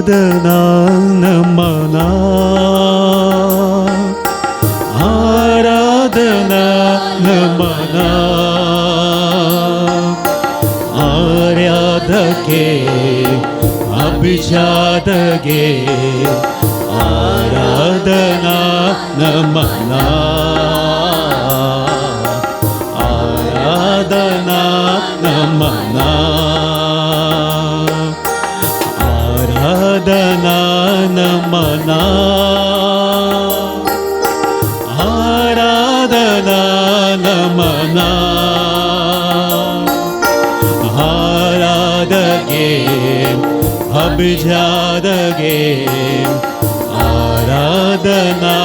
ಆರಾಧನಾ ನಮನ ಆರಾಧನಾ ನಮನ ಆರಾಧಕ್ಕೆ ಅಭಿಷಾದಗೆ ಆರಾಧನಾ ನಮನ ಆರಾಧನಾ ನಮನ ಆರಾಧನಾ ನಮನ ಆರಾಧನಾ ನಮನ ಆರಾಧಗೆ ಅಭಿಷಾದಗೆ ಆರಾಧನಾ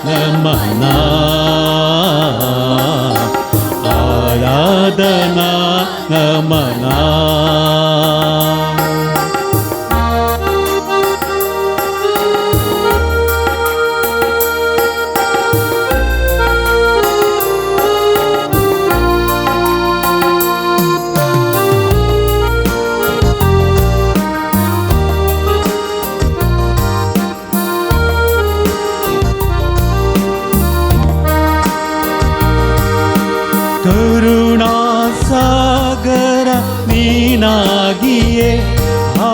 ನಮನ ಆರಾಧನಾ ನಮನ ಕರುಣಾ ಸಾಗರ ನೀನಾಗಿಯೇ ಆ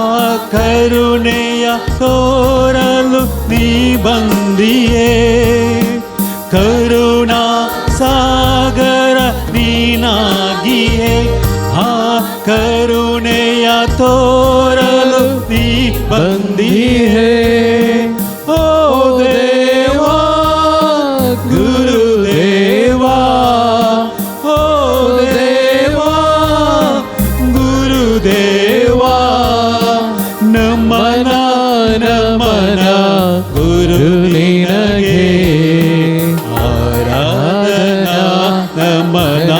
ಕರುಣೆಯ ತೋರಲು ನೀ ಬಂದಿಯೇ ಕರುಣಾ ಸಾಗರ ನೀನಾಗಿಯೇ ಆ ಕರುಣೆಯ ತೋರಲು ನೀ ಬಂದಿಯೇ ಓ ದೇವಾ ಗುರುದೇವಾ ನಮನ ನಮನ ಗುರು ನಿನಗೆ ಆರಾಧನಾ ನಮನ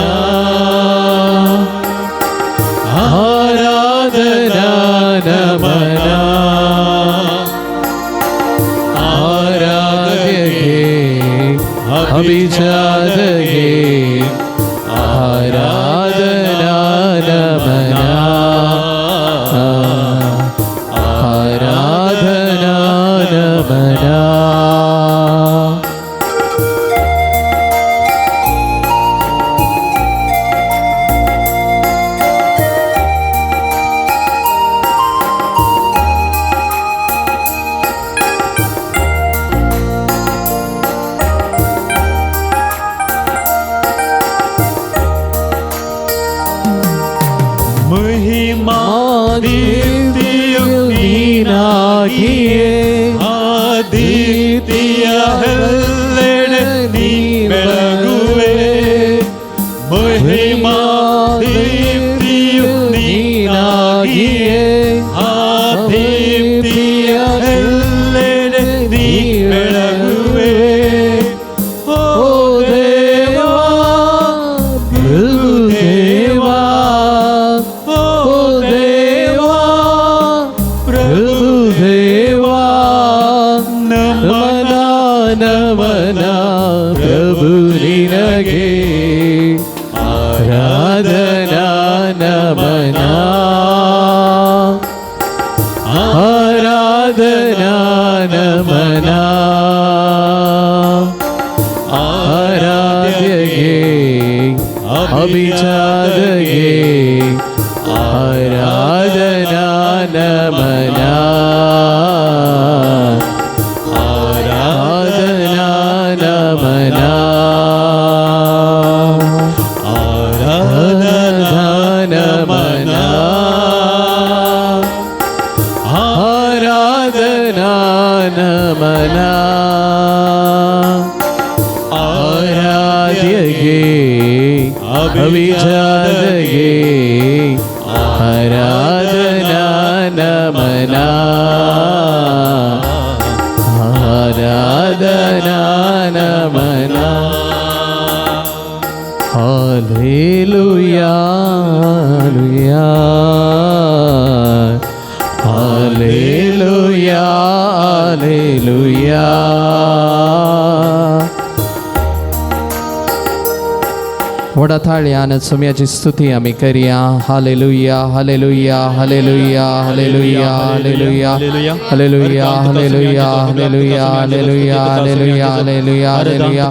ಆರಾಧನಾ ನಮನ ಆರಾಧನೆ ಅಭಿಷಾದಗೆ ಆರಾಧನಾ ನಮನ ಆರಾಧನಾ ನಮನ ಮಹಿಮಾ ದೀಪ್ತಿಯು ನೀನಾಗಿಯೇ ಆದಿತ್ಯ ಎಲ್ಲೆಡೆ ನೀ ಬೆಳಗುವೆ ಮಹಿಮಾ ದೀಪ್ತಿಯು ನೀನಾಗಿಯೇ ಆದಿತ್ಯ ಎಲ್ಲೆಡೆ ನೀ ಬೆಳಗುವೆ ಓ ದೇವಾ ಗುರುದೇವಾ ಪ್ರಭುದೇವಾ ನಮನ ನಮನ ಪ್ರಭು ನಿನಗೆ ಆರಾಧನಾ ನಮನ ಆರಾಧನಾ ನಮನ ಆರಾಧ್ಯಗೆ ಅಭಿಷಾದಗೆ ಆರಾಧನಾ ನಮನ ಆರಾಧನಾ ನಮನ ಆರಾಧನಾ ನಮನ ಆರಾಧನಾ ನಮನ ಆರಾಧ್ಯಗೆ ಅಭಿಷಾದಗೆ ಆರಾಧನಾ ನಮನ ಆರಾಧನಾ ನಮನ ಹಲ್ಲೆಲೂಯಾ ಹಲ್ಲೆಲೂಯಾ ಹಲ್ಲೆಲೂಯಾ वडाथाळ्यान सुम्याची स्तुती आम्ही करूया. Hallelujah hallelujah hallelujah hallelujah hallelujah hallelujah hallelujah hallelujah hallelujah hallelujah hallelujah hallelujah.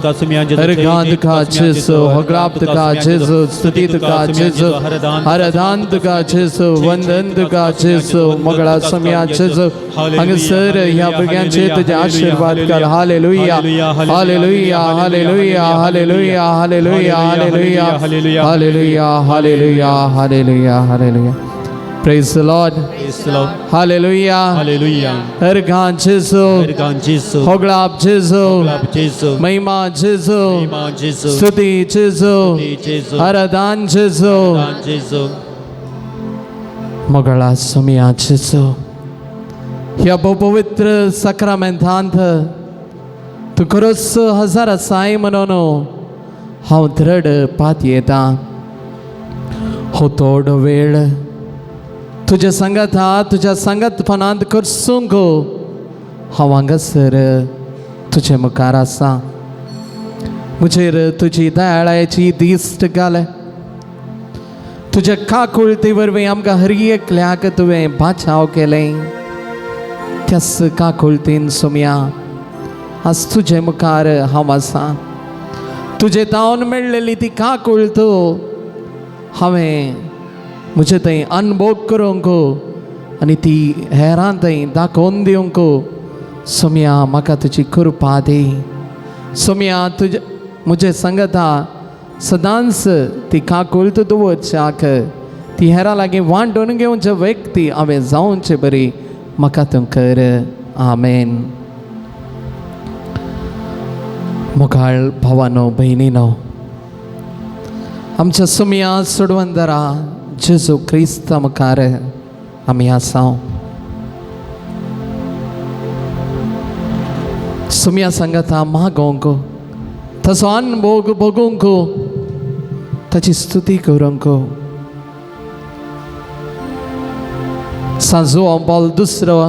अरगान तुका जेजू, होगलाप तुका जेजू, स्तुती तुका जेजू, आराधन तुका जेजू, वंदन तुका जेजू, मोगळा सुम्या जेजू. हांगसर ह्या भुरग्यांचे तुझे आशीर्वाद कर. Hallelujah hallelujah hallelujah hallelujah hallelujah hallelujah hallelujah hallelujah hallelujah hallelujah. Praise the Lord. Hallelujah. Hallelujah. Ergan Jesu. Ergan Jesu. Hoglap Jesu. Hoglap Jesu. Mahima Jesu. Mahima Jesu. Stuti Jesu. Stuti Jesu. Aradan Jesu. Aradan Jesu. Mogala Sumia Jesu. ह्या बहुपवित्र सक्रमेंतांत तू खरोच हजार साई म्हणून हांव दृढ पात येता. हो तोड वेळ तुझ्या संगत तुझ्या संगतपणांत करसूंक हांव हांगासर तुझे मुखार आसा. मुजेर तुजी दयाळायेची दिश्ट घाल. तुझ्या काकुळती वरवीं आमकां हर एकल्याक तुवें बाचाव केलें. त्याच काकुळतीन सुम्या आज तुझे मुखार हांव आसा. तुजे तावन मेळलेली ती काकुळत हांवें म्हजे थंय अनुभव करूंक आनी ती हेरां थंय दाखोवन दिवंक सुम्या म्हाका तुजी कृपा दी. सुम्या तुजे म्हजे संगता सदांच ती काकुळत दवरच्याक ती हेरां लागीं वांटून घेवचे व्यक्ती हांवें जावचे बरी म्हाका तूं कर. आमेन. मुखार भावानो भयणीनो, आमच्या सुम्या सोडवंदरा जेजू क्रिस्ता मुखार आमी आसा. सुम्या सांगता मागोवंक, ताचो अनुभव बगूंक, ताची स्तुती करूंक. सांजो पावल दुसरो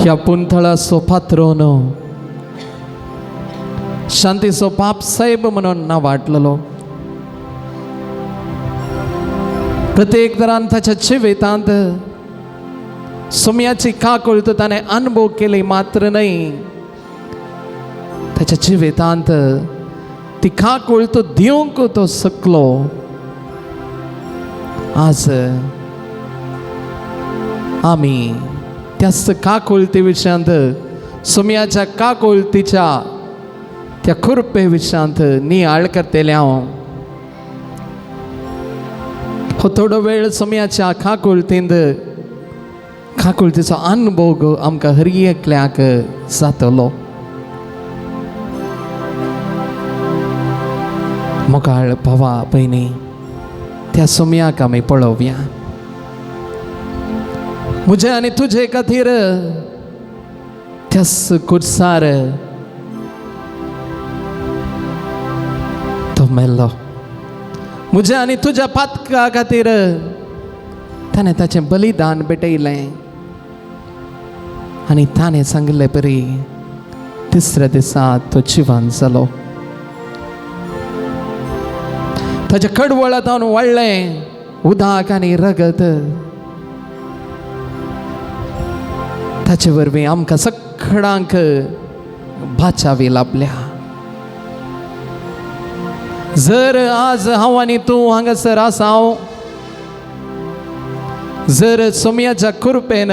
ह्या पुंथळाचो पात्रोन शांतीचो बाप साहेब म्हणून नांव वाटलेलो. प्रत्येक तरान ताच्या जिवितांत सुम्याची काकुळत ताणें अनुभव केली मात्र नाही, ताच्या जिवितांत ती काकुळत दिवंक तो शकलो. आज आमी त्याच काकुळती विशयांत, सुम्याच्या काकुळतीच्या त्या कृपे विशयांत नियाळ करतेले हांव. हो थोडो वेळ सुम्याच्या काकुळतींत काकुळतीचो अनुभव आमकां हर एकल्याक जातलो. मोगाळ भावा भयणी, त्या सुम्याक आमी पळोवया. म्हजे आनी तुजे खातीर त्याच कुर्सार तो मेल्लो. म्हजे आनी तुज्या पातका खातीर ताणें ताचें बलिदान भेटयलें आनी ताणें सांगलें बरी तिसऱ्या दिसा तो जिवंत जालो. ताच्या कडवळांत वाडलें उदक आनी रगत. ताचे वरवीं आमकां सगळ्यांक बाचावी लाभल्या. जर आज हांव आनी तूं हांगासर आसां, जर सुम्याच्या कृपेन,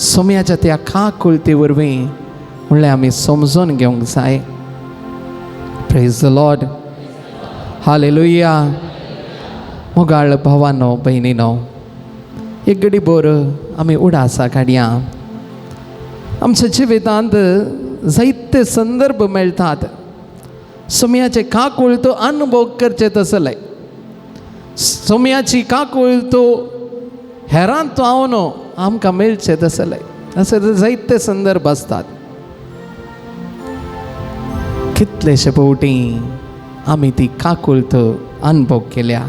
सुम्याच्या त्या काकुळती वरवीं म्हणल्यार आमी समजून घेवंक जाय. Praise the Lord. हालेलुया. मोगाळ भावानो भयणीनो, एक घडी भर आमी उडासा काडया. आमच्या जिवितांत जायते संदर्भ मेळटात. सुम्याचे काकुळत अनुभव करचे तसले, सुम्याची काकुळत हेरांत पावन आमकां मेळचे तसले, असे जायते संदर्भ आसतात. कितलेशे फावटी आमी ती काकुळत अनुभव केल्या.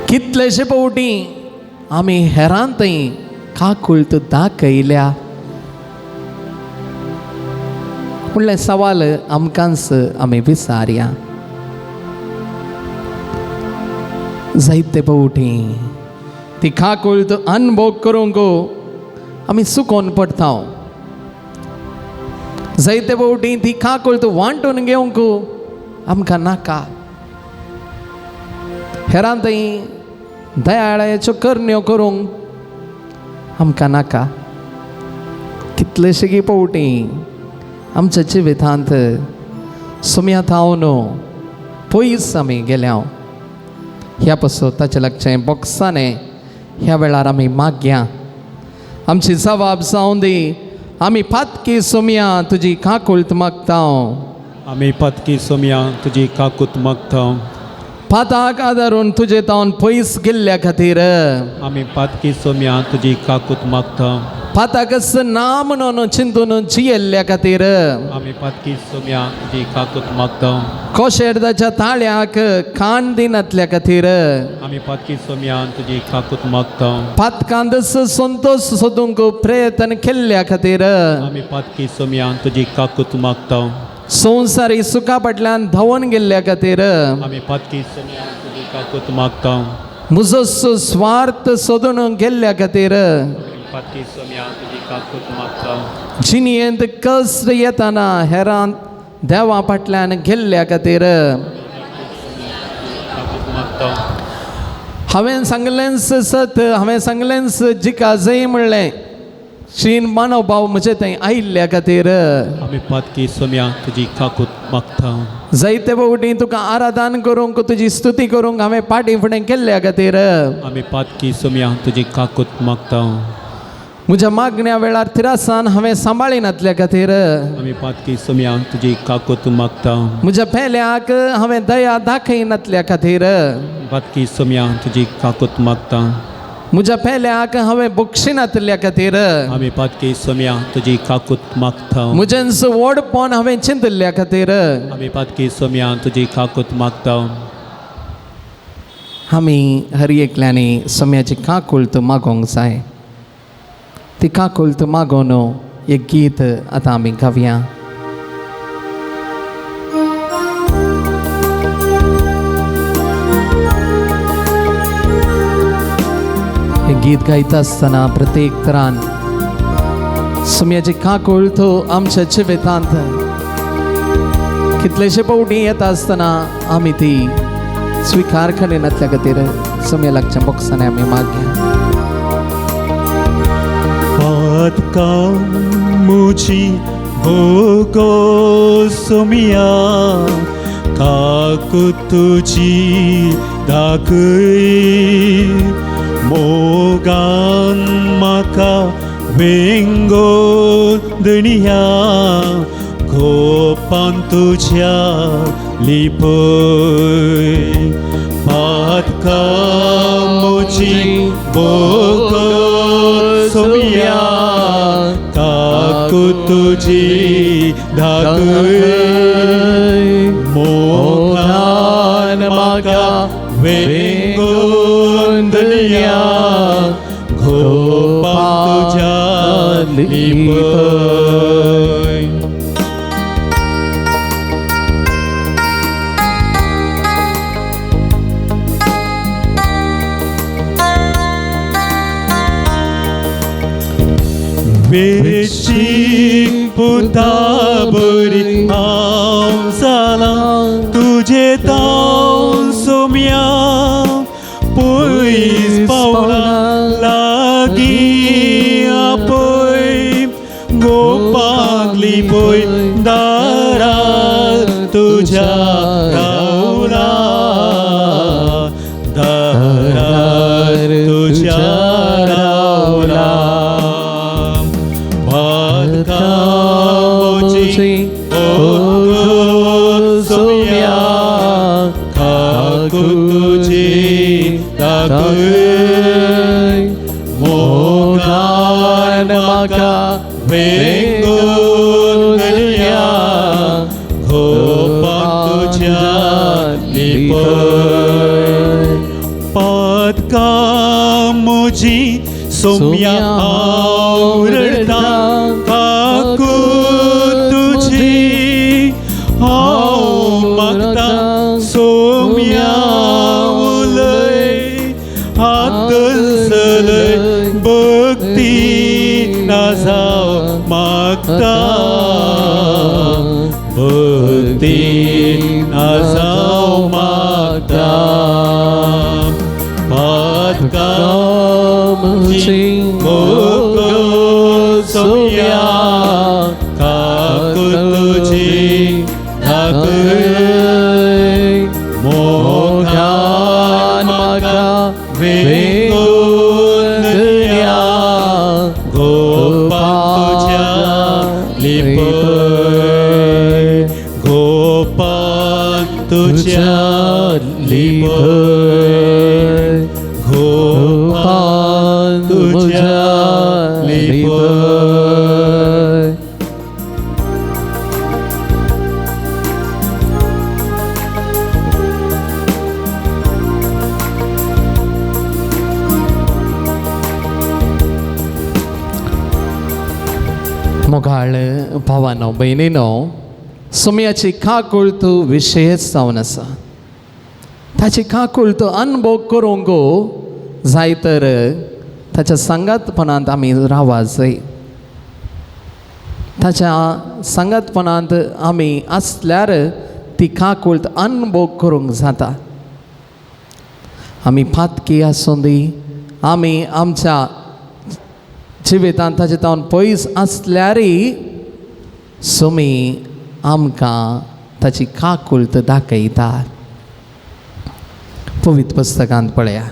कितलेशे फावटी आमी हेरांतय काकुळत दाखयल्या. म्हणलें सवाल आमकांच आमी विचारया. जायते फावटी ती खाकूळत अनुभव करूंक आमी चुकोवन पडटा. जायते फावटी ती खाकूळत वांटून घेवंक आमकां नाका. हेरां थंय दयाळाच्यो करण्यो करूंक आमकां नाका. कितलेशे फावटी आमच्या जिवितांत सुम्यांत हांव पयस आमी गेल्या. ह्या पासून ताचे लागचें बोक्साने ह्या वेळार आमी मागया. आमची जबाब जावं दी. आमी पातकी सुम्या तुजी काकुळत मागता. आमी पातकी सुम्या तुजी काकूत मागता. पाताक आदारून तुजे तावन पयस गेल्ल्या खातीर आमी पातकी सुम्या तुजी काकूत मागता. पाताकच ना म्हणून चिंतून जियेल्ल्या खातीर आमी पातकी सुम्या तुजी काकूत मागता. कोशेरदाच्या ताळ्याक खाण दिनातल्या खातीर आमी पातकी सुम्या तुजी काकूत मागता. पातकांदस संतोष सोदूंक प्रयत्न केल्ल्या खातीर आमी पातकी सुम्या तुजी काकूत मागता. संवसारी सुखा फाटल्यान धांवून गेल्ल्या खातीर आमी पातकी सुम्या तुजी काकूत मागता. म्हजो स्वार्थ सोदून गेल्ल्या खातीर पातकी सुम्या तुजी काकूत मागता. जिणयेंत कश्ट येताना हेरां देवा फाटल्यान गेल्ल्या खातीर काकूत मागता. हांवें सांगलेंच सत, हांवें सांगलेंच जिका जय म्हणलें शीन मानव भाव म्हजे थंय आयिल्ल्या खातीर आमी पातकी सुम्या तुजी काकूत मागता. जायते फावटी तुका आराधन करूंक तुजी स्तुती करूंक हांवें पाटी फुडें केल्ल्या खातीर आमी पातकी सुम्या तुजी काकूत मागता. म्हज्या मागण्या वेळार तिरासान हांवें सांबाळिनातल्या खातीर आमी पातकी सुम्या तुजी काकूत मागता. म्हज्या पेल्याक हांवें दया दाखयनातल्या खातीर पातकी सुम्या तुजी काकूत मागता. म्हज्या पेल्याक हांवें बक्षिनातल्या खातीर आमी पातकी सुम्या तुजी काकूत मागता. म्हजेंच व्हडपण हांवें चिंतल्ल्या खातीर आमी पातकी सुम्या तुजी काकूत मागता. आमी हर एकल्यानी सुम्याची काकुळत मागोंक जाय. ती काकुळत मागोवन एक गीत आतां आमी गावया. हे गीत गायता आसतना प्रत्येक तरान सुम्याची काकुळत आमच्या जिवितांत कितलेशे फावटी येता आसतना आमी ती स्विकार करिनातल्या खातीर सुम्या लागच्या बोक्सांनी आमी मागया. पातका मुची भोगो सुम्या काकूत तुजी दाखय. मोगान म्हाका वेंगो दुनिया गोपान तुज्या लिपय. पातका मुची भोगो सुम्या काकूत तुजी दाखय. मोगान म्हाका वेंगो दुनिया गोपान तुज्या लिपय. वेची पुता बरी हांव जालां तुजे तावन सुम्या. पयस पावला लागीं आपय गोपाक लिपय. दारार तुज्या रावला. दारार तुज्या रावला. पातका मुची भोगो सुम्या काकूत तुजी दाखय. मोगान म्हाका वेंगो दुनिया गोपान तुज्या लिपय. पातका मुची सुम्या आवडटा काकूत तुजी जाऊ मागता कामची मोगो सोम्या काकू तुझी धाकय मोगान म्हाका वेगून दिया गोपाल तुझ्या लिपय गोपाल तुझ्या लिपय गोपाल तुझ्या लिपय मोगाळ भावानो बहिणीनो सुमयाची काकुळत विशेष जावन आसा ताची काकुळत अनुभव करूंक जाय तर ताच्या संगतपणांत आमी रावूंक जाय ताच्या संगतपणांत आमी आसल्यार ती काकुळत अनुभव करूंक जाता आमी फातकी आसूं दी आमी आमच्या जिवितांत ताचे तावन पयस आसल्यारय सुमी आमकां ताची काकुळत दाखयता पवित्र पुस्तकांत पळया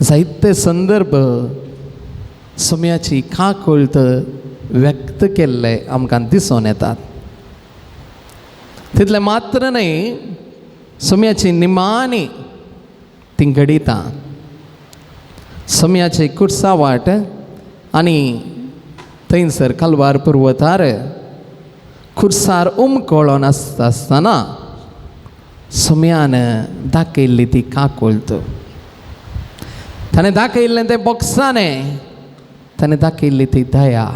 जायते संदर्भ सुमयाची काकुळत व्यक्त केल्ले आमकां दिसून येतात तितलें मात्र न्ही सुमयाची निमाणी ती घडिता सुमयाची कुर्सावाट आनी थंयसर कलवार पर्वतार खुर्सार उमकोळोन आसतना सुमयान दाखयल्ली ती काकुळत ताणें दाखयल्लें तें बोगसाणें ताणें दाखयल्ली ती दया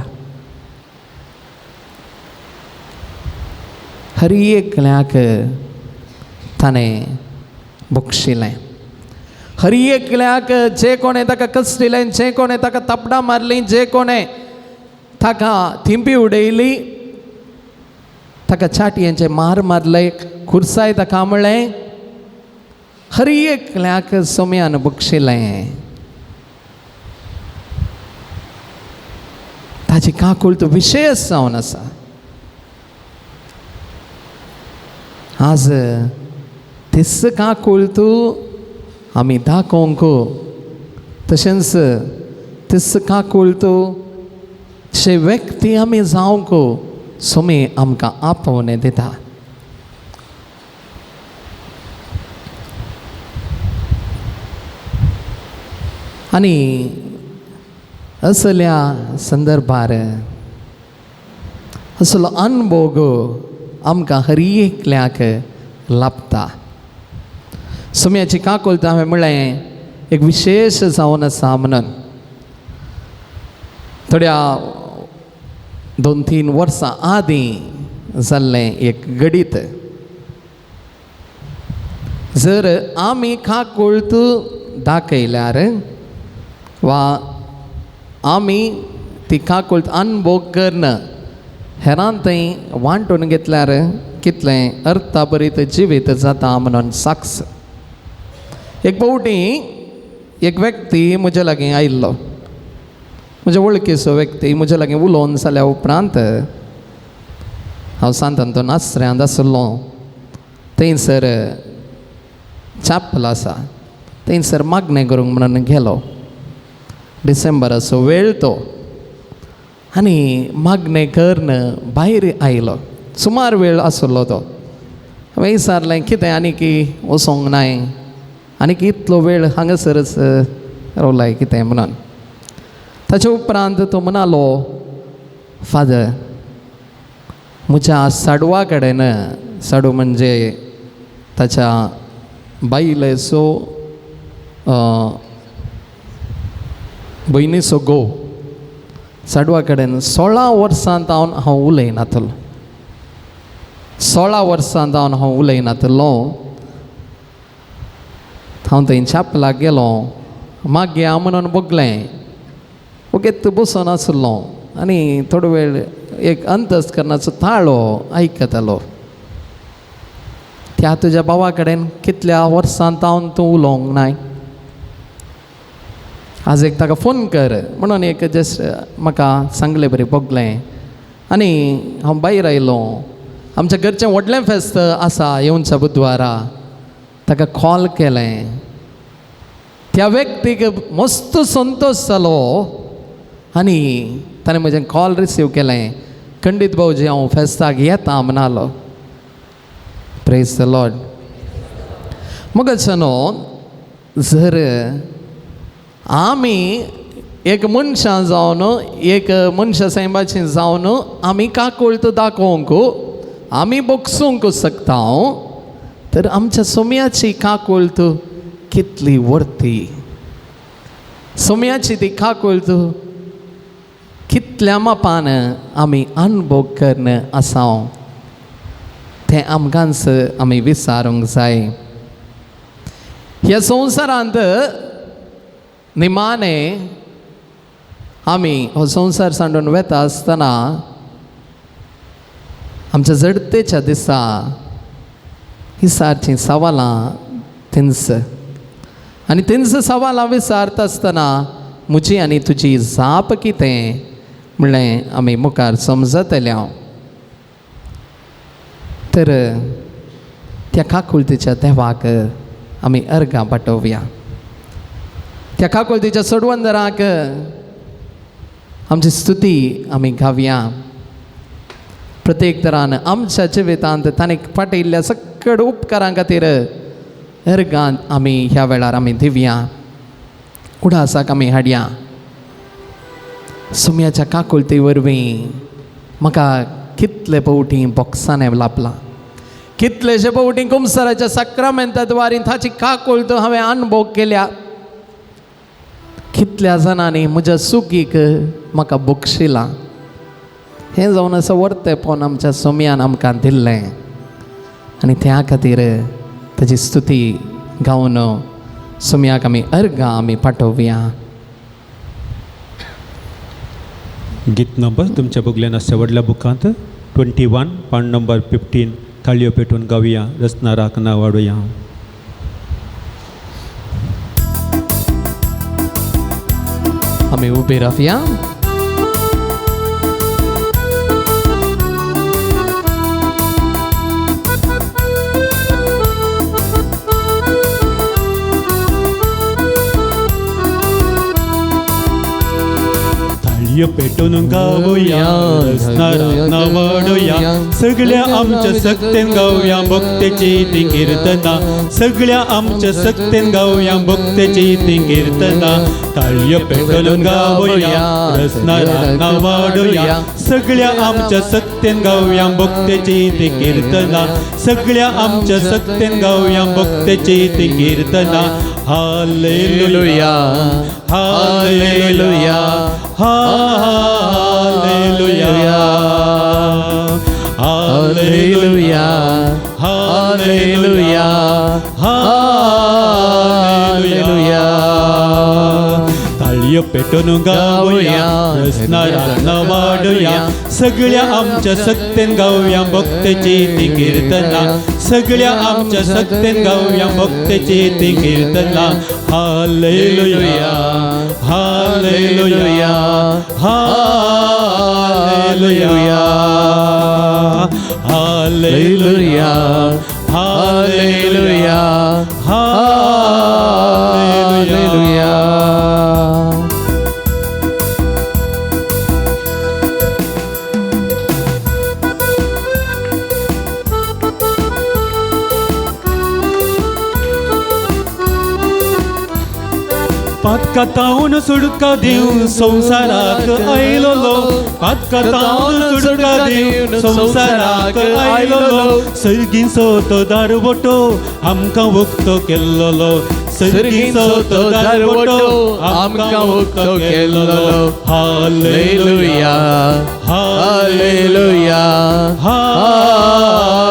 हर एकल्याक ताणें बक्षिलें हर एकल्याक जे कोणें ताका कसटिलें जे कोणें ताका तपडां मारलीं जे कोणें ताका थिंपी उडयली ताका चाटयांचे मार मारले खुर्साय ताका म्हणलें हर एकल्याक सुमयान बक्षिलें ताची काकुळत विशेष जावन आसा आज तिस काकुळत आमी दाखोवंक तशेंच तिस काकुळत तशे व्यक्ती आमी जावंक सुमी आमकां आपोवणें दिता आनी असल्या संदर्भार असलो अनुभव आमकां हर एकल्याक लाभता सुमयाची काकुळत हांवें म्हणलें एक विशेष जावन आसा म्हणून थोड्या 2-3 वर्सां आदीं जाल्लें एक घडीत जर आमी काकुळत दाखयल्यार वा आमी ती काकुळत अनुभव करना हेरान थंय वांटून घेतल्यार कितलें अर्थभरीत जिवीत जाता म्हणून साक्ष एक फावटी एक व्यक्ती म्हजे लागीं आयिल्लो म्हजे वळखीचो व्यक्ती म्हजे लागीं उलोवन जाल्या उपरांत हांव सांत आंतोन आसऱ्यांत आसलो थंयसर चॅपल आसा थंयसर मागणें करूंक म्हणून गेलो डिसेंबराचो वेळ तो आनी मागणें करून भायर आयलो सुमार वेळ आसलो तो हांवें विचारलें कितें आनीक वचोंक नाय आनीक इतलो वेळ हांगासरच रावलाय कितें म्हणून ताचे उपरांत तो म्हणालो फादर म्हज्या साडवा कडेन साडू म्हणजे ताच्या बायलेचो भयणीचो घोव साडवा कडेन 16 वर्सांत हांव उलयनातलो 16 वर्सांत हांव उलयनातलो हांव थंय चॅपलाक गेलो मागीर हांव म्हणून बगलें ओके बसून आसलो आनी थोडो वेळ एक अंतस्करणाचो ताळो आयकतालो त्या तुज्या भावा कडेन कितल्या वर्सां तावन तूं उलोवंक नाय. आज एक ताका फोन कर म्हणून एक जस्ट म्हाका सांगलें बरें बगलें आनी हांव भायर आयलो. आमच्या घरचें व्हडलें फेस्त आसा येवनच्या बुधवारा. ताका कॉल केलें. त्या व्यक्तीक मस्त संतोश जालो आनी ताणें म्हजें कॉल रिसीव केलें. खंडीत भाऊजी हांव फेस्ताक येता म्हणलो. Praise the Lord. मगचनो जर आमी एक मनशां जावन एक मनशा सायबाची जावन आमी काकुळत दाखोवंक आमी बोगसूंक शकता तर आमच्या सोम्याची काकुळत कितली वर्ती. सोम्याची ती काकुळत कितल्या मापान आमी अनुभव करन आसा तें आमकांच आमी विचारूंक जाय. ह्या संवसारांत निमाणे आमी हो संवसार सांडून वेता आसतना आमच्या जडतेच्या दिसा विचारचीं सवालां तिन्स आनी तिन्स सवालां विचारता आसतना म्हजी आनी तुजी जाप कितें म्हणलें आमी मुखार समजतल्या. तर त्या काकुळतीच्या देवाक आमी अर्गां पाठोवया. त्या काकुळतीच्या सोडवंदराक आमची स्तुती आमी गावया. प्रत्येक तरान आमच्या जिवितांत ताणें पाटयल्ल्या सकट उपकारां खातीर अर्गां आमी ह्या वेळार आमी दिवया. उडासाक आमी हाडया. सोम्याच्या काकुळती वरवीं म्हाका कितले फावटी बॉक्सांनी लापलां. कितलेशे फावटी कुंभसाराच्या सक्रामेंताद्वारे ताची काकुळत हांवें अनुभव केल्या. कितल्या जाणांनी म्हज्या सुखीक म्हाका बक्षिलां. हें जावन असं वर्तेपण आमच्या सोम्यान आमकां दिल्लें आनी त्या खातीर ताची स्तुती गावन सोम्याक आमी अर्गां आमी पाठोवया. गीत नंबर तुमच्या बगल्यान आसच्या व्हडल्या बुकांत 21 पान नंबर 15 थाळयो पेटून गावया. रचनाराक नांव वाडोवया. आमी उबे रावया. थाळयो पेटून गावया. रचनाराक नांव वाडोवया. सगळ्या आमच्या सक्तेन गावया भक्तेची ती कीर्तना. सगळ्या आमच्या सक्तेन गावया भक्तेची ती कीर्तना. थाळयो पेटून गावया. रचनाराक नांव वाडोवया. सगळ्या आमच्या सक्तेन गावया भक्तेची ती कीर्तना. सगळ्या आमच्या सक्तेन गावया भक्तेची ती कीर्तना. Hallelujah hallelujah hallelujah hallelujah hallelujah hallelujah. थाळयो पेटून गावया. रचनाराक नांव वाडोवया. सगळ्या आमच्या सक्तेन गावया भक्तेची ती कीर्तना. सगळ्या आमच्या सक्तेन गावया भक्तेची ती कीर्तना. Hallelujah hallelujah hallelujah hallelujah hallelujah hallelujah. पातकातावन सुडका दिवन संवसाराक आयलोलो. पातकातावन सुडका दिवन संवसाराक आयलोलो. सर्गीचो तो दारवटो आमकां वक्तो केल्लोलो. सर्गीचो तो दारवटो आमकां वक्तो केल्लोलो. Hallelujah hallelujah hallelujah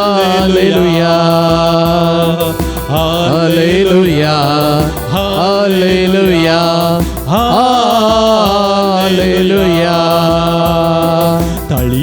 hallelujah hallelujah hallelujah. थाळी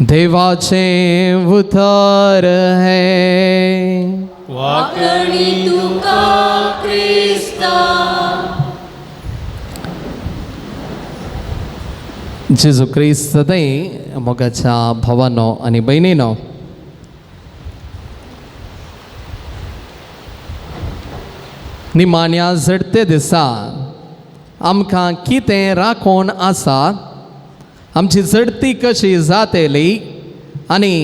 देवाचे उतार है वाकणी तुका क्रिस्ता. जेजू क्रिस्त दय मोगाच्या भावानो आनी भयणीनो, निमाण्या झडते दिसा आमकां कितें राखोन आसा, आमची झडती कशी जातली आनी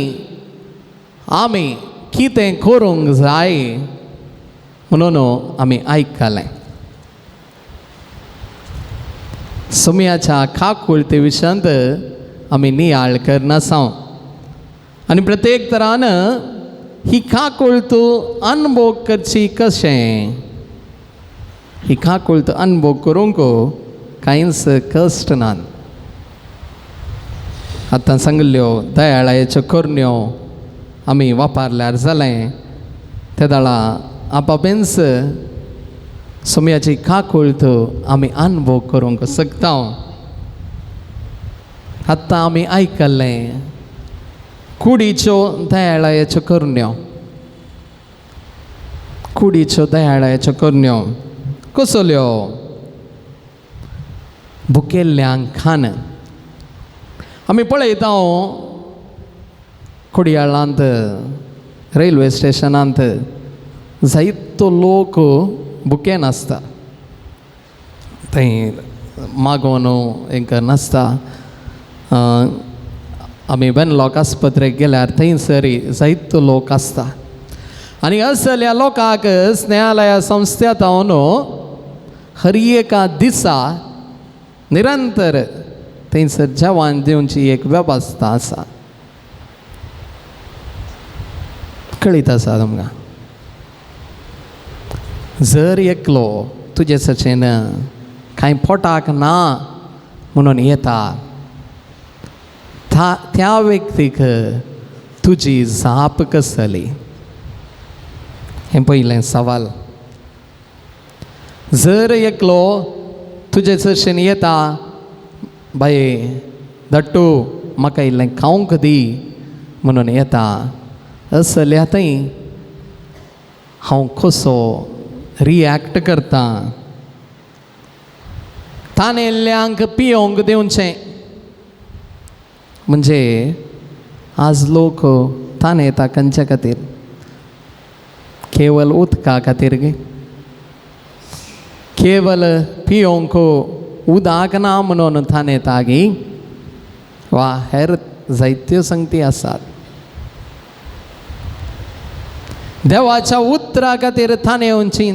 आमी कितें करूंक जाय म्हणून आमी आयकलें. सुमयाच्या काकुळते विशयांत आमी नियाळ करनासा आनी प्रत्येक तरान ही काकुळत अनुभव करची कशें, ही काकुळत अनुभव करूंक कांयच कश्ट नात. आतां सांगल्यो दयाळाच्यो करण्यो आमी वापरल्यार जालें. त्या दाळा आपाबेन्स सुमयाची काकुळत आमी अनुभव करूंक शकता. आतां आमी आयकल्लें कुडीच्यो दयाळाच्यो करण्यो, कुडीच्यो दयाळाच्यो करण्यो कसल्यो? भुकेल्ल्यांक खाण. आमी पळयता कुडयाळांत रेल्वे स्टेशनांत जायतो लोक भुकेन आसता. थंय मागोवन हांकां नासता. आमी वेनलॉक आस्पत्रेक गेल्यार थंयसरी जायतो लोक आसता आनी असल्या लोकांक स्नेहालया संस्थेंतून हर एका दिसा निरंतर थंयसर जेवण दिवची एक वेवस्था आसा. कळीत आसा तुमकां? जर एकलो तुजे सचेन कांय पोटाक ना म्हणून येता, त्या व्यक्तीक तुजी जाप कसली? हें पयलें सवाल. जर एकलो तुजे सचेन येता, बाये दट्टू म्हाका इल्लें खावंक दी म्हणून येता, असल्या थंय हांव कसो रिएक्ट करता? ताणेल्ल्यांक पियोंक दिवचें म्हणजे आज लोक ताण येता खंयच्या खातीर? केवल उदका खातीर गे? केवल पियोंक उदक ना म्हणून ताण येता गे? वा हेर जायत्यो संगती आसात. देवाच्या उतरा खातीर ताण येवची,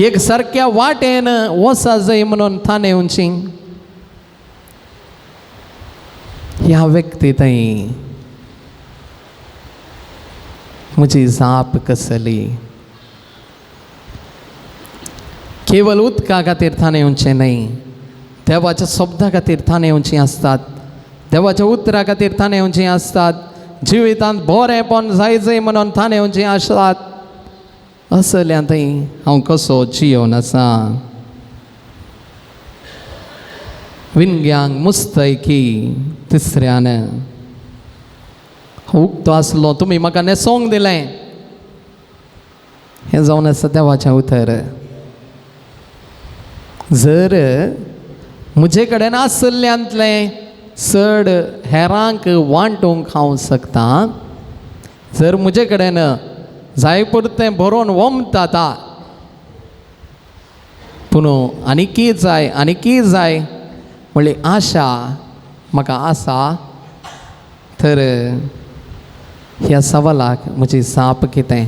एक सारक्या वाटेन वसा जाय म्हणून ताण येवची. ह्या व्यक्ती थंय म्हजी जाप कसली? केवल उदका खातीर ताण येवचें न्हय, देवाच्या शब्दा खातीर ताण येवचीं आसतात, देवाच्या उतरा खातीर ताण येवचीं आसतात, जिवितांत बरेंपण जाय म्हणून ताण येवचीं आसतात. असल्या थंय हांव कसो जियोन आसा? विणग्यांक मुस्तैकी तिसऱ्यान उक्तो आसलो, तुमी म्हाका न्हेसोंक दिलें. हें जावन आसा देवाचें उतर. जर म्हजे कडेन आसल्ल्यांतलें चड हेरांक वांटूंक हांव शकता, जर म्हजे कडेन जाय पुरतें भरोवन वमता, पूण आनीकी जाय आनीकी जाय म्हणली आशा म्हाका आसा, तर ह्या सवालाक म्हजी जाप कितें?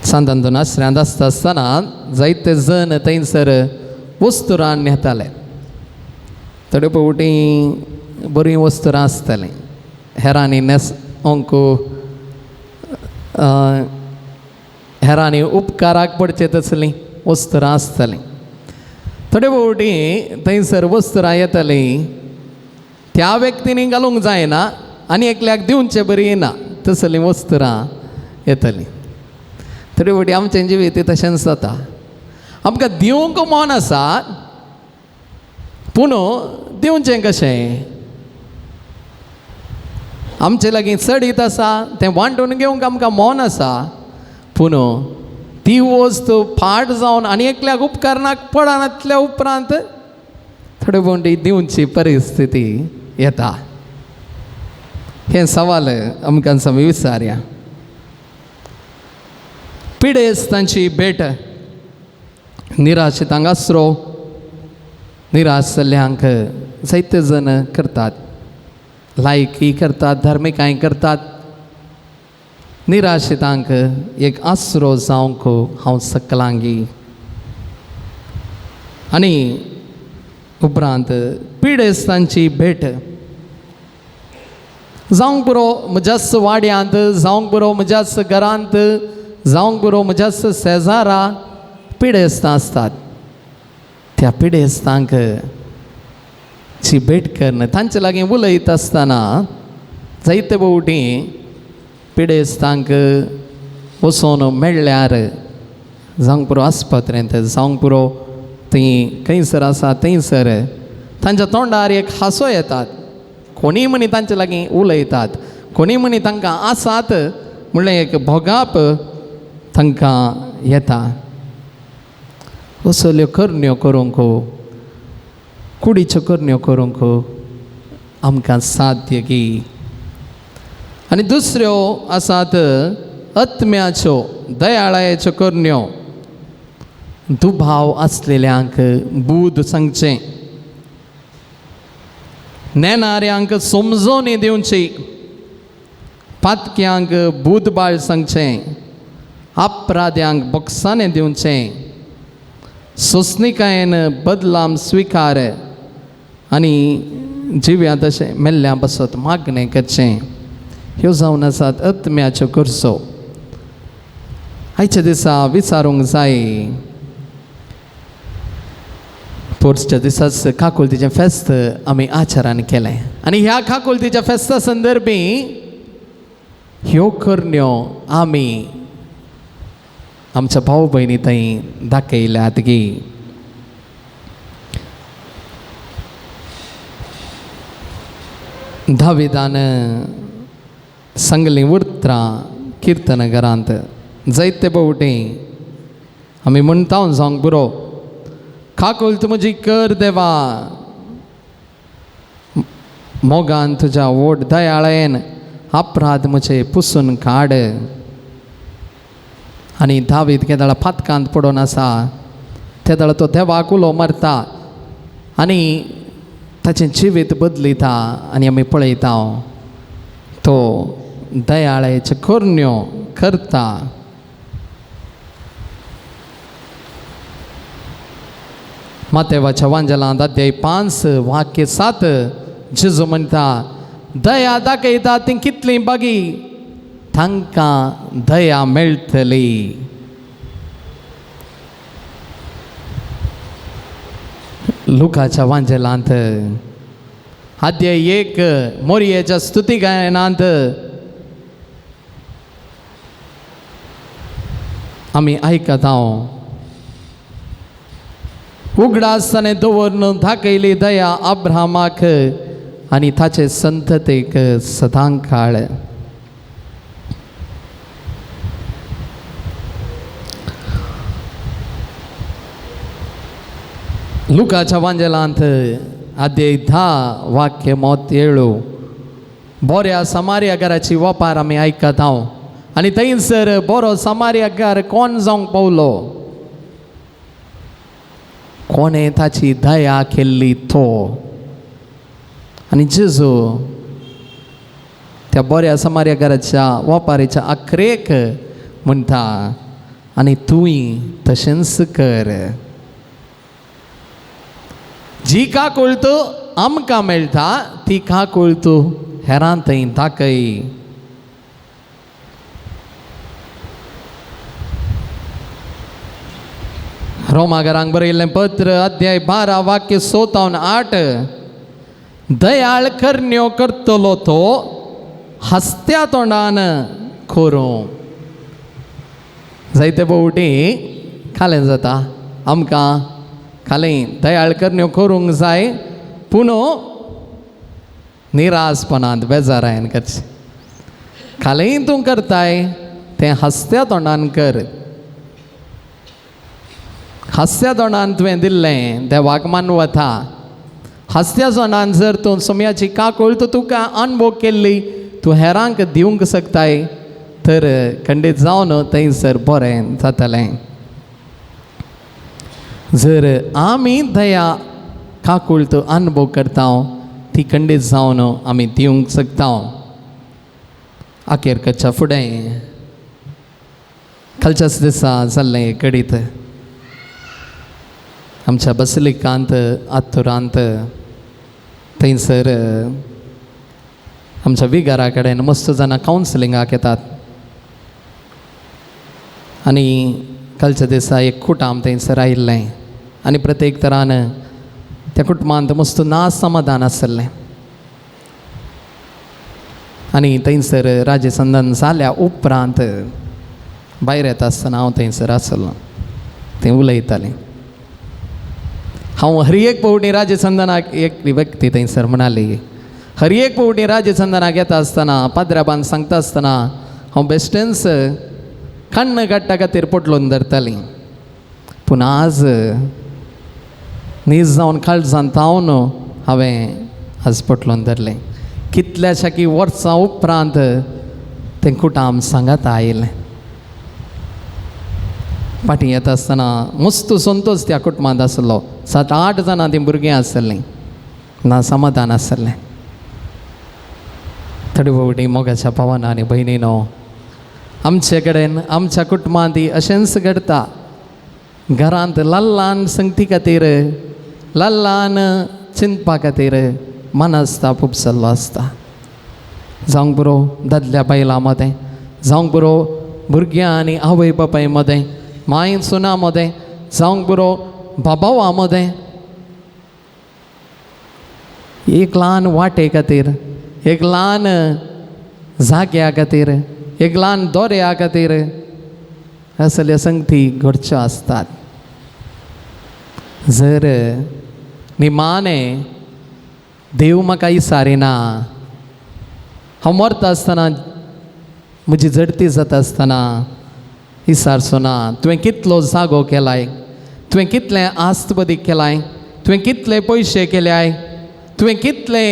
सांतांतून आसऱ्यांत आसता आसतना जायते जण थंयसर वस्तुरां न्हेताले. थोडे फावटी बरीं वस्तुरां आसतालीं, हेरांनी न्हेसोंक हेरांनी उपकाराक पडचे तसलीं वस्तुरां आसतालीं. थोडे फावटी थंयसर वस्तुरां येतालीं, त्या व्यक्तींनी घालूंक जायना आनी एकल्याक दिवचें बरी ना तसलीं वस्तुरां येतालीं. थोडे फावटी आमचें जिवीत तशेंच जाता. आमकां दिवंक मन आसा पूण दिवचें कशें आमचे लागीं चडीत आसा तें वांटून घेवंक आमकां मन आसा पूण ती वस्त फाट जावन आनी एकल्याक उपकारणाक पडनातल्या उपरांत थोडे फावटी दिवची परिस्थिती येता हे सवाल आमकां समी विचारया पिडेस्तांची भेट निराशितांक आसरो निराश जाल्ल्यांक जायते जण करतात लायकी करतात धार्मिकाय करतात निराशितांक एक आसरो जावंक हांव सकलांगी आनी उपरांत पिडेस्तांची भेट जावंक बरो म्हज्याच वाड्यांत जावंक बरो म्हज्याच घरांत जावंक बरो म्हज्याच शेजारा पिडेस्तां आसतात त्या पिडेस्तांक ची भेट करून तांचे लागीं उलयत आसतना जायते फावटी पिडेस्तांक वचोन मेळ्ळ्यार जावंक पुरो आस्पत्रेंत जावंक पुरो थंय खंयसर आसा थंयसर तांच्या तोंडार एक हांसो येतात कोणी मनी तांचे लागीं उलयतात कोणी मनी तांकां आसात म्हणल्यार एक भोगाप तांकां येता असल्यो करण्यो करूंक कुडीच्यो करण्यो करूंक आमकां साध्य की आनी दुसऱ्यो आसात आत्म्याच्यो दयाळायेच्यो करण्यो दुभाव आसलेल्यांक बूद सांगचें नेणाऱ्यांक समजोनी दिवची पातक्यांक बूदबाळ सांगचें अपराध्यांक बोगसाणें दिवचें सोंसणिकायेन बदलाम स्विकार आनी जिव्या तशें मेल्ल्या बसत मागणें करचें ह्यो जावन आसात आत्म्याच्यो गरजो आयच्या दिसा विचारूंक जाय पोरच्या दिसाच काकुलतीचें फेस्त आमी आचारान केलें आनी ह्या काकुलतीच्या फेस्ता संदर्भी ह्यो करण्यो आमी आमच्या भाव भयणी थंय दाखयल्यात गी दाविदान सांगलीं उरत्रां किर्तन घरांत जायते फावटी आमी म्हणटा जावंक बरो काकुल्त म्हजी कर देवा मोगान तुज्या वोट दयाळेन अपराध म्हजे पुसून काड आनी दावीद केदाळ फातकांत पडून आसा ते दाळ तो देवाक उलो मारता आनी ताचें जिवीत बदलिता आनी आमी पळयता तो दयाळेच्यो करण्यो करता मातेवाच्या वांजलांत अध्याय 5 वाक्य 7 जेजू म्हणटा दया दाखयता ती कितली बागी तांकां दया मेळटली लुकाच्या वांजलांत अध्याय 1 मोरयेच्या स्तुती गायनांत आमी आयकता उगडा आसताना दवरून दाखयली दया अब्राहमाक आनी ताचे संततेक सदां काळ लुकाच्या वांजलांत अध्याय 10 वाक्य 37 बऱ्या समार्या घराची वपार आमी आयकता आनी थंयसर बरो समार्या घर कोण जावंक पावलो कोणे ताची दया केल्ली तो आनी जेजू त्या बऱ्या समार्या घराच्या वपारीच्या आखरेक म्हणटा आनी तुंय तशेंच कर जी काकुळत आमकां मेळटा ती काकुळत हेरां थंय दाखय रोमागरांक बरयल्लें पत्र अध्याय 12 वाक्य 7-8 दयाळ करण्यो करतलो तो हस्त्या तोंडान करूं जायते फावटी खालें जाता आमकां खाली दयाळ करण्यो करूंक जाय पूण निरासपणांत बेजारायन करचें. खाली तूं करताय तें हस्त्या तोंडान कर. हस्त्या तोंडान तुवें दिल्लें देवाक मान वता. हस्त्या तोंडान जर तूं सोम्याची काकूळ तुका अनुभव केल्ली तूं हेरांक दिवंक शकताय तर खंडीत जावन थंयसर बरें जातलें. जर आमी दया काकूळ तो अनुभव करता ती खंडीत जावन आमी दिवंक शकता. अखेरच्या फुडें कालच्याच दिसा जाल्लें घडीत आमच्या बसलिकांत आत्तुरांत थंयसर आमच्या विगारा कडेन मस्त जाणां कावन्सिलिंगाक येतात आनी कालच्या दिसा एक कुटाम थंयसर आयिल्लें आनी प्रत्येक तरान त्या कुटुंबांत मस्त नासमाधान आसलें. आनी थंयसर राजसंधान जाल्या उपरांत भायर येता आसतना हांव थंयसर आसलो. थंय उलयतालें. हांव हर एक फावटी राजसंधानाक एक व्यक्ती थंयसर म्हणाली. हर एक फावटी राजसंधानाक येता आसतना पाद्राबान सांगता आसतना हांव बेश्टेंच कण्ण काडटा खातीर पोटलोवन धरतालीं. पूण आज न्हीज जावन काळजान तावन हांवें आज पोटलोवन धरलें. कितल्याशा की वर्सां उपरांत तें कुटाम सांगात आयलें. फाटीं येता आसतना मस्त संतोश त्या कुटुंबांत आसलो. 7-8 जाणां तीं भुरगीं आसलीं. ना समाधान आसलें. थोडी फावटी मोगाच्या भावांनी आनी भयणीनो आमचे कडेन आमच्या कुटुंबांत अशेंच घडटा. घरांत ल्हान संगती खातीर ल्हान चिंतपा खातीर मनस्ताप उपसल्लो आसता. जावंक बरो दादल्या बायलां मदें, जावंक बरो भुरग्यां आनी आवय बापाय मदें, माय सुना मदें, जावंक बरो बाबावा मदें. एक ल्हान वाटे खातीर, एक ल्हान जाग्या खातीर, एक ल्हान दोऱ्या खातीर असल्यो संगती घडच्यो आसतात. जर निमाणें देव म्हाका इसारिना, हांव मरता आसतना म्हजी झडती जाता आसतना इसारचो ना. तुवें कितलो जागो केलाय, तुवें कितलें आस्तबदीक केलाय, तुवें कितले पयशे केल्याय, तुवें कितले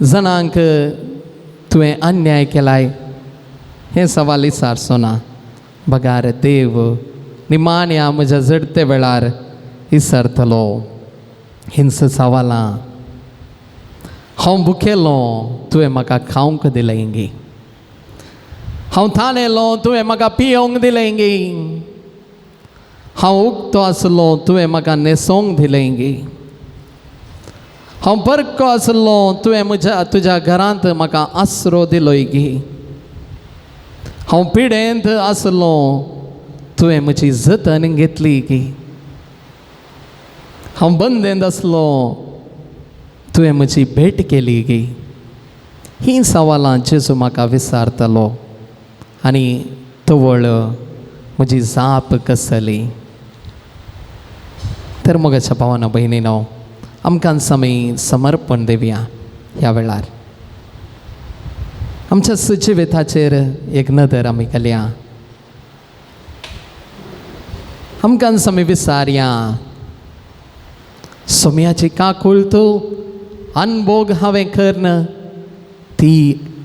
जाणांक तुवें अन्याय केलाय हें सवाल इसारचो ना. बगार देव निमाण्या म्हज्या झडते वेळार इसारतलो. हिंच सवालां हांव भुकेलो तुवें म्हाका खावंक दिलें गी. हांव थाणेलो तुवें म्हाका पियोंक दिलें गी. हांव उक्तो आसलो तुवें म्हाका न्हेसोवंक दिलें गी. हांव परको आसलो तुवें तुज्या घरांत म्हाका आसरो दिलोय गी. हांव पिडेंत आसलो तुवें म्हजी जतन घेतली गी. हांव बंदेंत आसलो तुवें म्हजी भेट केली गी. हीं सवालां जेजू म्हाका विचारतलो आनी तवळ म्हजी जाप कसली. तर मोगाच्या भावांनो भयणीनो आमकां समय समर्पण दिवया. ह्या वेळार आमच्या जिविताचेर एक नदर आमी घालया. आमकां समय विचारया सोम्याची काकूळ तूं अनभोग हांवें करन ती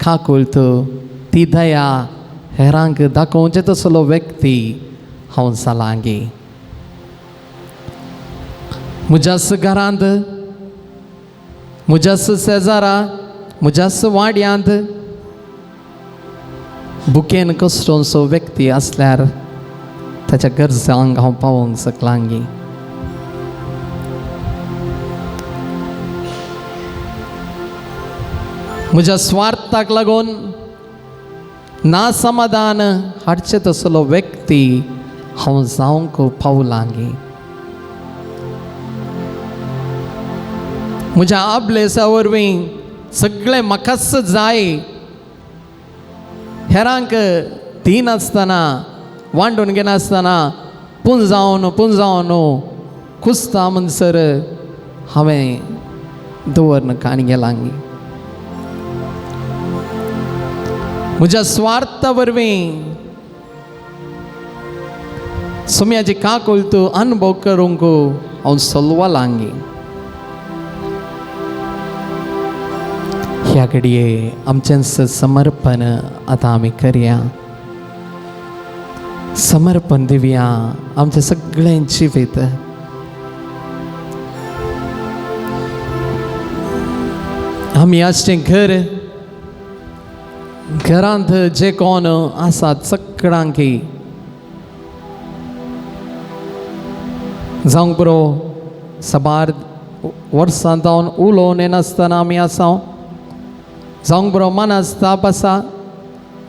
काकूळ तूं ती दया हेरांक दाखोवचे तसलो व्यक्ती हांव जालां गी. म्हज्याच घरांत, म्हज्याच शेजारा, म्हज्याच वाड्यांत बुकेन कसलोसो व्यक्ती आसल्यार ताच्या गरजांक हांव पावोवंक शकलां गी. म्हज्या स्वार्थाक लागून ना समाधान हाडचे तसलो व्यक्ती हांव जावंक पावलां गी. म्हज्या आपलेसा वरवीं सगळें म्हाकाच जाय हेरांक दिनासतना वांटून घेनासतना पुंजावन कुस्ता म्हणसर हांवें दवरन काणये लांगी म्हज्या स्वार्था वरवीं सुम्याची काकूल तूं अनुभव करूंक हांव सलवा लांगी ह्या घडये आमचें समर्पण आतां आमी करया समर्पण दिवया आमचें सगळें जिवीत आमी आमचें घरांत जे कोण आसात सगळ्यांक जावंक बरो साबार वर्सां जावन उलोवन येनासतना आमी आसा जावंक बरो मनस्ताप आसा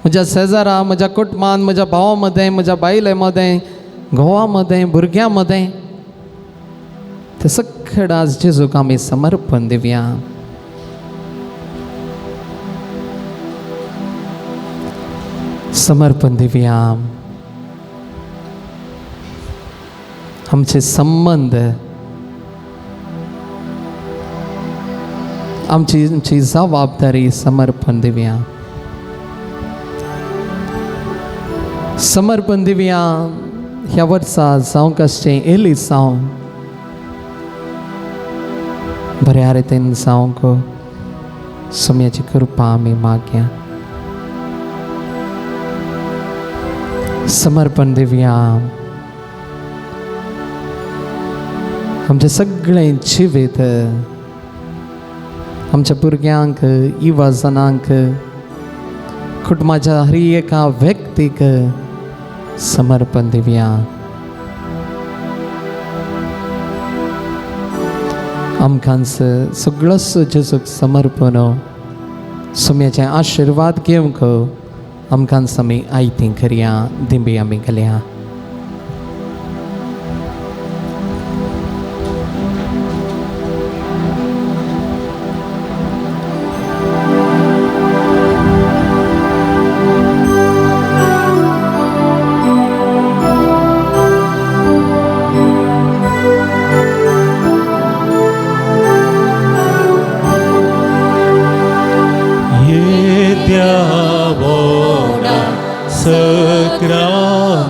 म्हज्या शेजारा म्हज्या कुटुंबांत म्हज्या भावा मदें म्हज्या बायले मदें घोवा मदें भुरग्यां मदें ते सगळें आज जेजूक आमी समर्पण दिवया समर्पण दिवया आमचे संबंध आमची जबाबदारी समर्पण दिवया समर्पण दिवया ह्या वर्सा जावं कशें येयली जावं बऱ्या रितीन जावंक सुम्याची कृपा आमी मागया समर्पण दिवया आमचें सगळें जिवीत आमच्या भुरग्यांक युवाजनांक कुटुंबाच्या हर एका व्यक्तीक समर्पण दिवया आमकां सगळोच जेजूक समर्पण सुम्याचे आशिर्वाद घेवंक आमकां आमी आयतीं करया दिंबी आमी घालया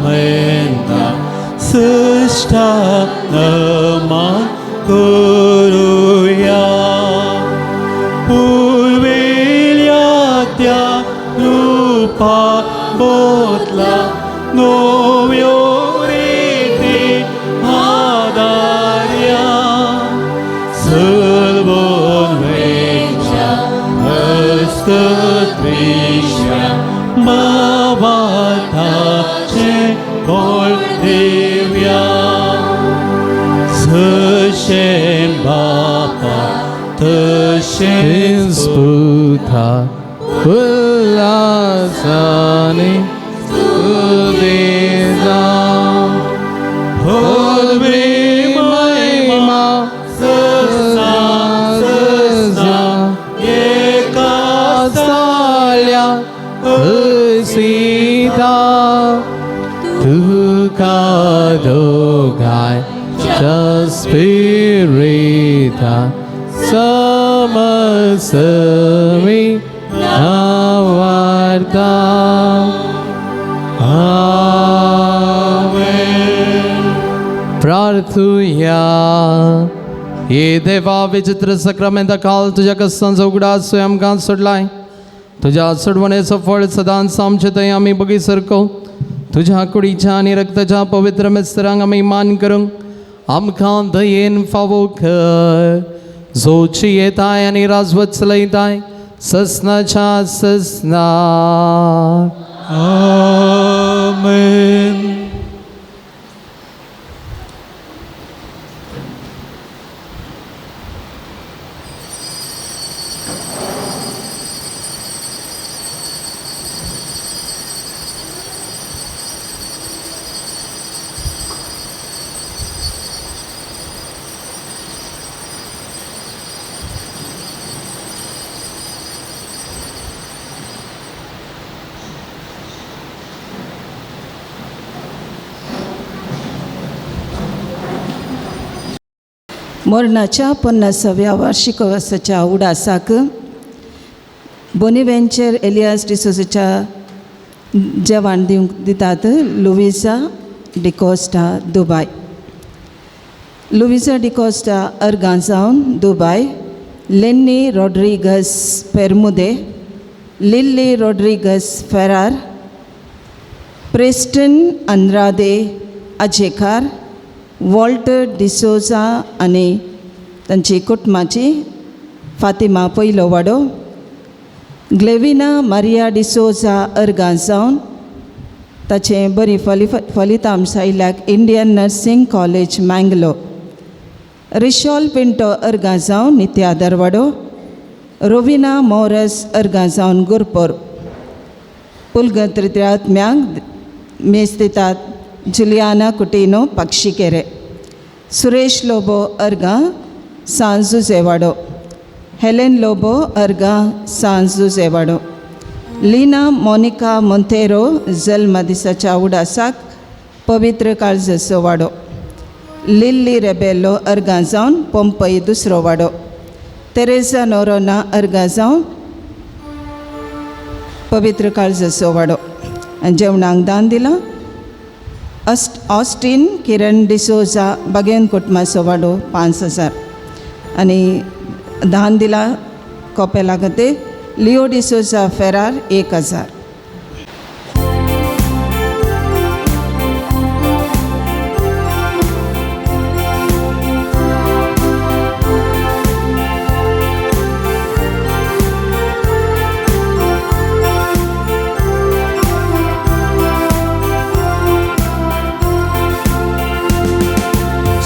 Sacramenta Sıştana Kuruya Pulvilyatia Rupa Botla Novioriti Adarya Sılbun Vecha Östatvisha Mavatace Bol Divya Sășem Bapa Tășem Sputa Ulasani Studeza Hodri Maima Săsa Săsa Eka Stalya Sita Tuka Dogai Spirita Samasami Navarta Amen प्रार्थूया ये देवा विचित्र सक्रमेंता काल तुझ्या कसांचा उघडा स्वयंकांत सोडलाय तुझ्या सोडवण्याचं फळ सदांच आमचे थंय आमी बगी सरको तुझ्या कुडीच्या आणि रक्ताच्या पवित्र मिस्त्रांक आमी मान करूंक आमकां दयेन फावो कर जोची येताय आनी राजवत चलयताय ससनाच्या ससना Amen. मोरणाच्या 50व्या वार्षिकोत्सवाच्या उडासाक बोनिव्हेंचर एलियास डिसोजाच्या जेवण दितात Luiza D'Costa Dubai. Luiza D'Costa अर्गांजावन Dubai, Lenny Rodrigues Permude, Lilly Rodrigues Ferar, Preston Andrade Ajekar, Walter D'Souza आनी तांची कुटुंबाची फातिमा पयलो वाडो, ग्लेविना मारिया डिसोजा अर्गांजावन ताचें बरी फलितांश आयल्याक Indian nursing college Mangalore. Rishal Pinto अर्गांजावन नित्यादर वाडो, रोविना मोरस अर्गांजावन गुरपूर. पुलग तृतीयात्म्यांक मेस दितात Juliana Coutinho Pakshikere, Suresh Lobo अर्गा सांजुजे वाडो, हेलेन लोबो अर्गा सांजुजे वाडो. लीना मोनिका मोंतेरो जल्म दिसाच्या उडासाक पवित्र काळजाचो वाडो. लिल्ली रेबेलो अर्गांजावन पोंपई दुसरो वाडो. तेरेसा नोरोना अर्गांजावन पवित्र काळजाचो वाडो. आनी जेवणाक दान दिलां ऑस्टीन किरण डिसोजा बागेन कुटुंबाचो वाडो 5000. आनी दान दिलां कोपेला खातीर लिओ डिसोजा फेरार 1000.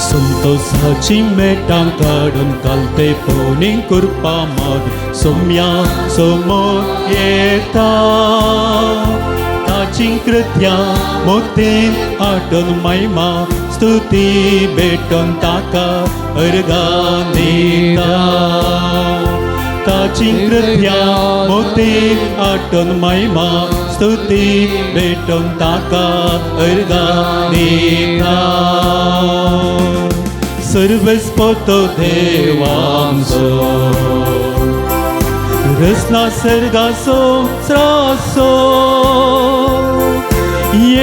संतोषाची मेटां काडून घालते पोनी कृपा माग सोम्या समोर येता. ताची कृत्यां मोतीन आटून महिमा स्तुती भेटून ताका अर्गां दिता. ताची कृत्यां मोतीन आटून महिमा स्तुती भेटून ताका अर्गां दिता. सर्वस्पोतो देवांचो रचना सर्गाचो त्रासो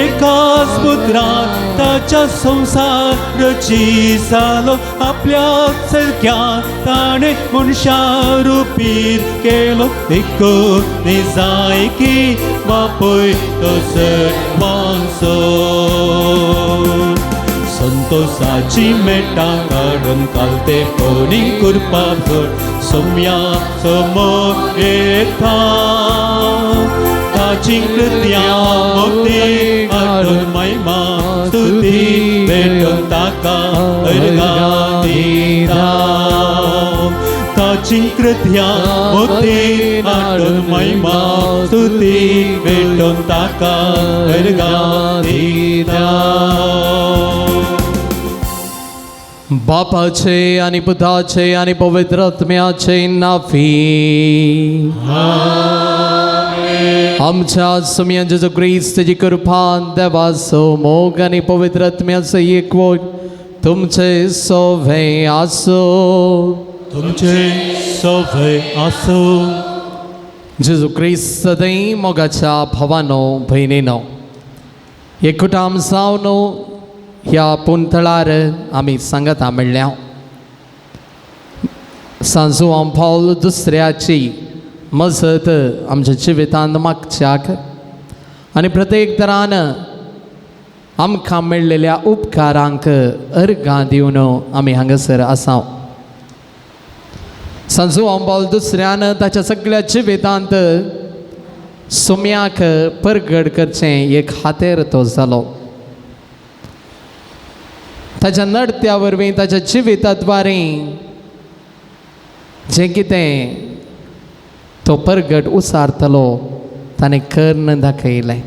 एकाच पुत्रान ताच्या संसार रचिसालो. आपल्या सारक्या ताणें मनशां रुपीर केलो. देखून जाय की वापय तो सर्वांचो. संतोषाची मेटां काडून घालते पोनी कृपा भर सोम्या समोर येता. ताची कृत्यां मोती आटून महिमा स्तुती भेटून ताका अर्गां दिता. ताची कृत्यां मोती आटून महिमा स्तुती भेटून ताका अर्गां दिता. बापाचे आणि पुताचे आणि पवित्र आत्म्याचे नावी आमच्या सुम्या जेजू ख्रिस्ताची कृपा देवाचो मोग आणि पवित्र आत्म्याचो एकवट तुमचे सोवे आसो. तुमचे सोवे आसो. जेजू ख्रिस्त दई मोगाच्या भावानो भयणीनो एकूटाम जावन ह्या पुंतळार आमी सांगता म्हणल्या सांजू हांव पावल दुसऱ्याची मजत आमच्या जिवितांत मागच्याक आनी प्रत्येक तरान आमकां मेळिल्ल्या उपकारांक अर्गां दिवन आमी हांगासर आसा. सांजू हांव पावल दुसऱ्यान ताच्या सगळ्या जिवितांत सुम्याक परगट करचें एक हातेर तो जालो. ताच्या नडत्या वरवीं ताच्या जिविताद्वारे जें कितें तो परगट उसारतलो ताणें करून दाखयलें.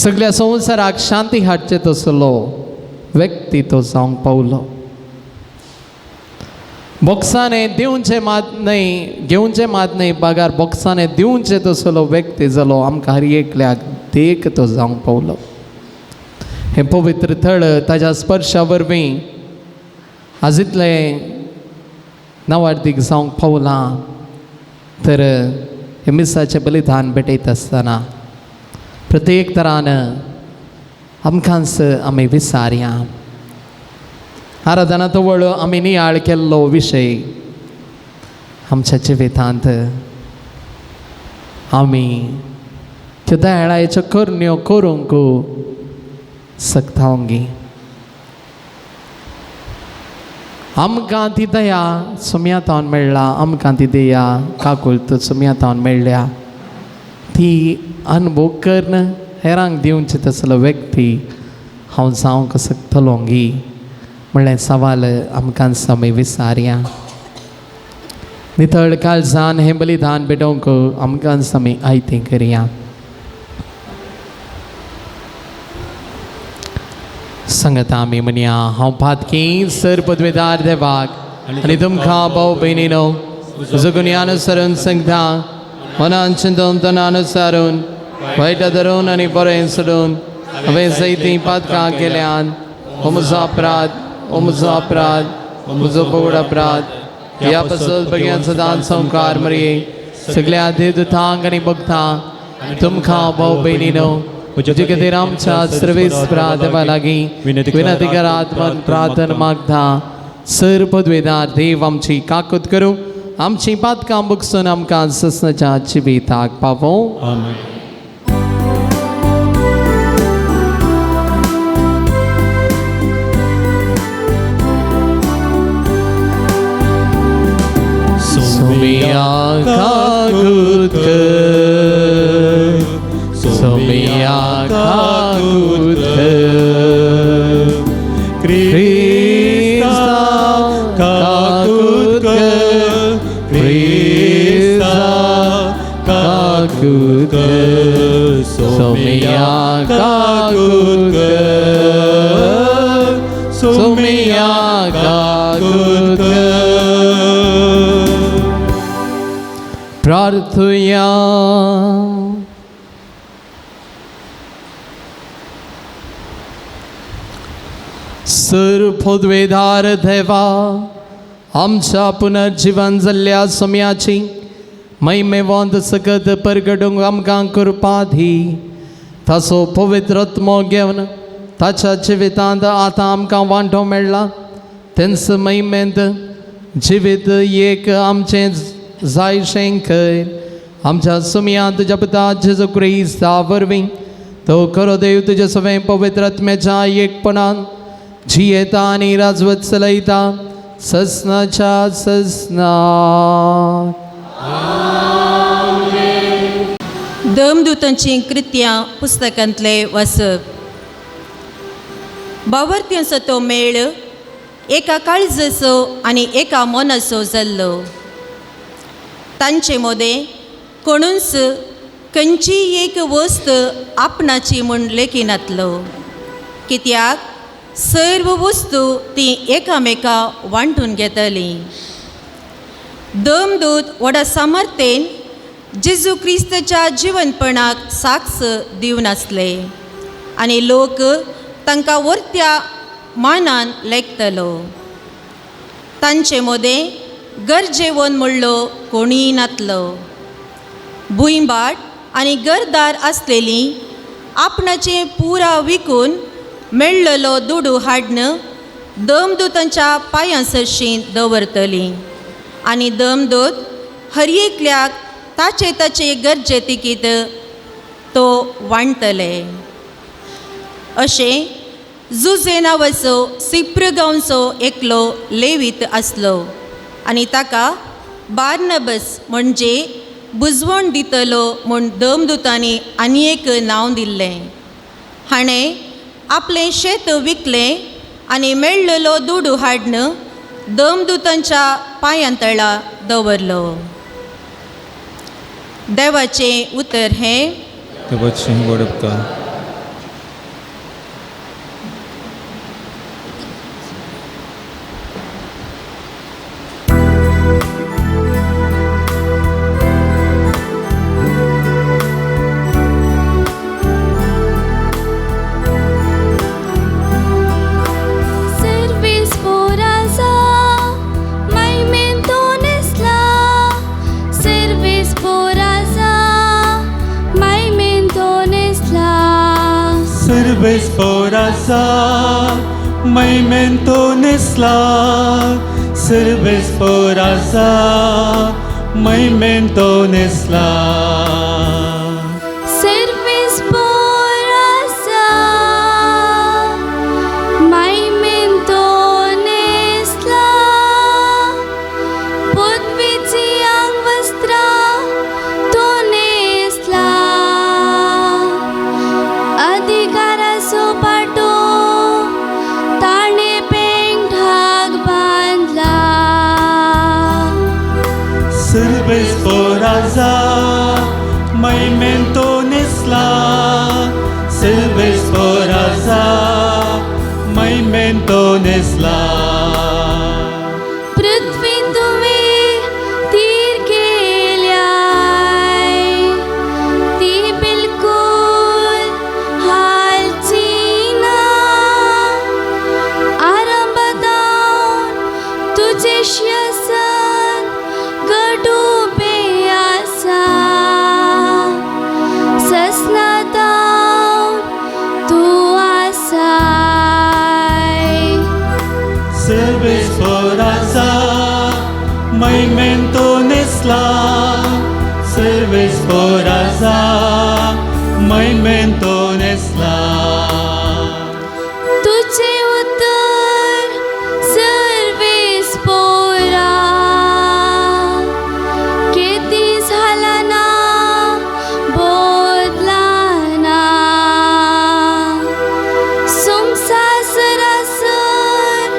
सगळ्या संवसाराक शांती हाडचे तसलो व्यक्ती तो जावंक पावलो. बोक्साने दिवचे मात न्हय घेवचे मात न्हय पगार बोक्साने दिवचे तसलो व्यक्ती जालो. आमकां हर एकल्याक देख तो जावंक पावलो. हे पवित्र थळ ताज्या स्पर्शा वरवीं आज इतले नवार्थीक जावंक पावलां तर हे मिसाचें बलिदान भेटयत आसतना प्रत्येक तरान आमकांच आमी विचारया आराधना तवळ आमी नियाळ केल्लो विशय आमच्या जिवितांत आमी त्यो दयाळायेच्यो करण्यो करूंक सकतावंगी आमकां ती दया सुमयातावन मेळ्ळा आमकां ती दया काकुल्त सुमयातावन मेळ्ळ्या ती अनुभव करन हेरांक दिवचे तसलो व्यक्ती हांव जावंक सकतलोंगी म्हणलें सवाल आमकां आमी विचारया नितळ काळजान हें बलिदान भेटोवंक आमकां आमी आयतें करया संगता आमी म्हणया हांव पातकी सर पदवेदार देवाक आनी तुमकां भाव भयणीनो म्हजो गुन्यांनुसरून सांगता मनान चिंतून तनानुसारून वायट धरून आनी बरें सोडून हांवें जायतीं पातकां केल्यान हो म्हजो अपराध हो म्हजो पगड अपराध ह्या पासत भगवान सदांच संवकार मरये सगळ्या देवदूतांक आनी भक्तांक तुमकां भाव भयणीनो म्हजे खातीर आमच्या सर्वेस्परा देवा लागीं विनंती करात मन प्रार्थना मागता सर पदवेदार देव आमची काकूत करूं आमची पातकां बुकसून आमकां ससनाच्या जिविताक पावों आमेन. सोमिया काकूत कर सोमिया काकूत कर क्रिस्ता काकूत कर क्रिस्ता काकूत कर सोमिया काकूत कर सोमिया काकूत कर प्रार्थुया सर पदवेदार देवा आमच्या पुनर्जीवन जाल्ल्या सोम्याची महिमेवंत सकत परगडूंक आमकां कृपा दी ताचो पवित्र आत्मो घेवन ताच्या जिवितांत आतां आमकां वांटो मेळ्ळा तेंच महिमेंत जिवीत एक आमचें जायशें कर आमच्या सोम्यांत तुज्या पुता जेजू क्रिस्ता वरवीं तो खरो देव तुजे सगळें पवित्र आत्म्याच्या एकपणान जियेता आनी राजवत चलयता ससनाच्या ससना दमदूतांची कृत्यां पुस्तकांतले वाचप बावर्त्यांचो तो मेळ एका काळजाचो आनी एका मनाचो जाल्लो तांचे मदें कोणूच खंयची एक वस्त आपणाची म्हूण लेखिनातलो कित्याक सर्व वस्तू ती एकामेका वांटून घेतली दमदूत व्हडा सामर्थ्येन जेजू क्रिस्ताच्या जिवनपणाक साक्ष दिवन आसले आनी लोक तांकां वर्त्या मानान लेखतलो तांचे मदें गरजेवंत म्हणलो कोणीय नातलो भुंयबाट आनी घरदार आसलेली आपणाचें पुरा विकून मेळ्ळलो दुडू हाडन दमदूतांच्या पांयां सरशीं दवरतली आनी दमदूत हर एकल्याक ताचे ताचे गरजे तिकीत तो वांटतले अशें जुजे नांवाचो सिप्र गांवचो एकलो लेवीत आसलो आनी ताका बार्नबस म्हणजे बुजवण दितलो म्हूण दमदूतांनी आनी एक नांव दिल्लें हाणें आपलें शेत विकलें आनी मेळ्ळलो दुडू हाडन दमदूतांच्या पांयां तळा दवरलो देवाचें उतर हें देवाचें व्हड उपकार Serves por azar, memento nesla. Serves por azar, memento nesla. Servis por azar, memento nesla. Podvici ang vastra to nesla. अधिकारा सोपाटो ताणे पेंग ढाग बांधला. Serves por azar, memento nesla. Serves por azar, memento nesla. पृथ्वी तुम्ही तीर केल्याय, ती बिलकुल हालची ना. आरंभदान तुझे श्यसन गडू बे आसा. ससनादान तू आसाय. Serves por azar, memento nesla. Serves por azar, memento nesla. तुझे उत्तर सर्वेस पोरा. किती झाला ना बोधला ना. सुमसा सरासर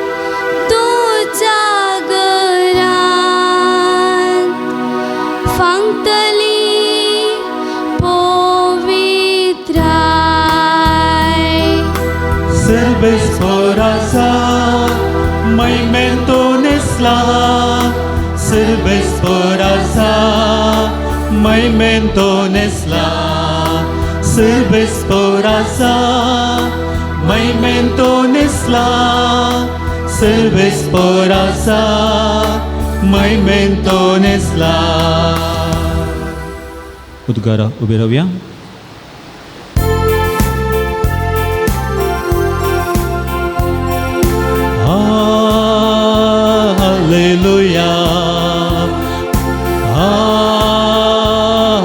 तुझ्या घरात फांगतली पवित्राय. Serves por azar, memento nesla. Serves por azar, memento nesla. Serves por azar, memento nesla. Serves por azar, memento nesla. उद्गारा उभे राहूया. Hallelujah,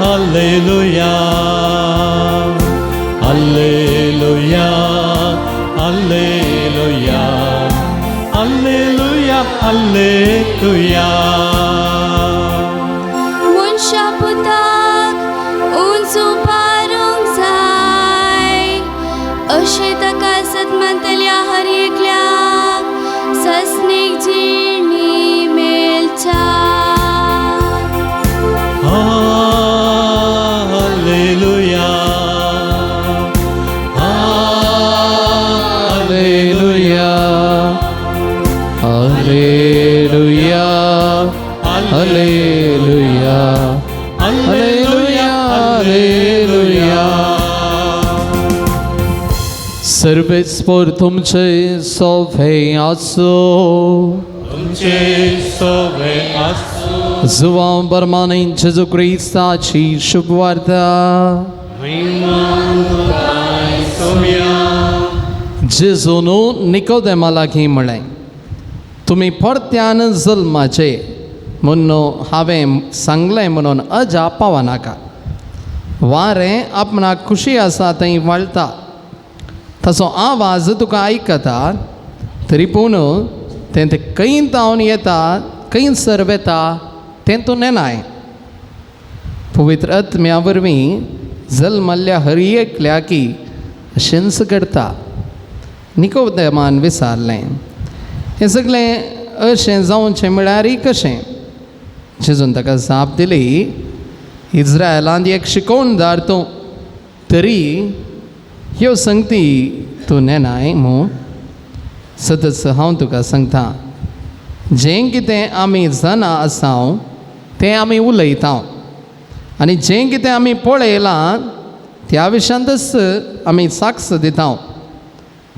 Hallelujah, Hallelujah, Hallelujah, Hallelujah, Hallelujah. Munsha putak unsu parung zai. अशे ताका सतमंतल्या हर एकल्या ससनीक जिणी मेलच्या. Hallelujah, Hallelujah, Hallelujah, Hallelujah, Hallelujah, Hallelujah. Serves por तुमचे सोभे आसो. तुमचे सोबे असो. जुवा बरमाने जेजू ख्रिस्ताची शुभवार्ता. जेजूनु निकोदेमालागी म्हळें, तुमी परत्यान जल्माचे म्हणून हांवें सांगलें म्हणून अजापावा नाका. वारें आपणाक खुशी आसा थंय वळटा, ताचो आवाज तुका आयकता. तरी पूण तें खंय तावन येता, खंय सरवेता तें तूं नेनाय. पवित्र आत्म्या वरवीं जल्मल्ल्या हर एकल्या की अशेंच घडटा. निकोदेमान विचारलें, हें सगळें अशें जावचें म्हळ्यार कशें? जेजून ताका जाप दिली, इज्रायलांत एक शिकोवणदार तूं, तरी ह्यो संगती तूं नेनाय म्हूण. सतत हांव तुका सांगता, जें कितें आमी जाणा आसां तें आमी उलयता, आनी जें कितें आमी पळयलां त्या विशयांतच आमी साक्ष दिता.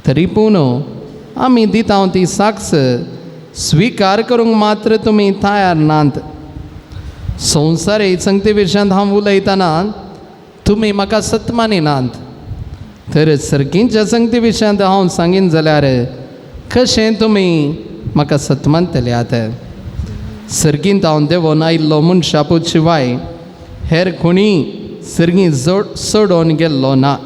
तरी पूण आमी दिता ती साक्ष स्विकार करूंक मात्र तुमी तयार नात. संवसारी संगती विशयांत हांव उलयतना तुमी म्हाका सत मानिनात. तर सर्गींच्या संगती विशयांत हांव सांगीन जाल्यार कशें तुमी म्हाका सतमंतल्यात. सर्गींत हांव देंवोन आयिल्लो मनशापूत शिवाय हेर कोणी सर्गी सोडून गेल्लो ना.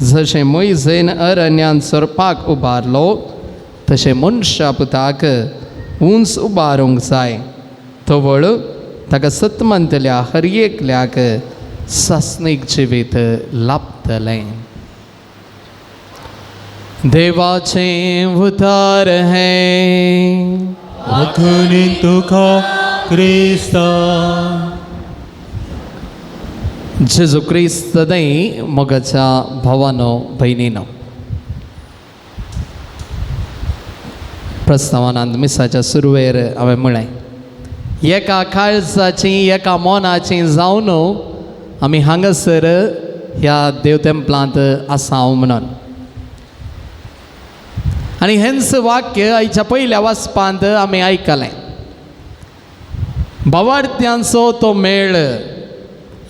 जशें मोइजेन अरण्यान सरपाक उबारलो तशें मनशापुताक उंच उबारूंक जाय. तवळ ताका सतमंतल्या हर एकल्याक सासणीक जिवीत लाभतलें. देवाचें उतार हें अखुनी तुका क्रिस्ता. जेजू क्रिस्त दय मोगाच्या भावानो भयणीनो. प्रस्तावनांत मिसाच्या सुरवेर हांवें म्हळें एका काळजाची एका मोनाची जावन आमी हांगासर ह्या देव तेंपलांत आसांव म्हणून. आनी हेंच वाक्य आयच्या पयल्या वाचपांत आमी आयकलें. भावार्थ्यांचो तो मेळ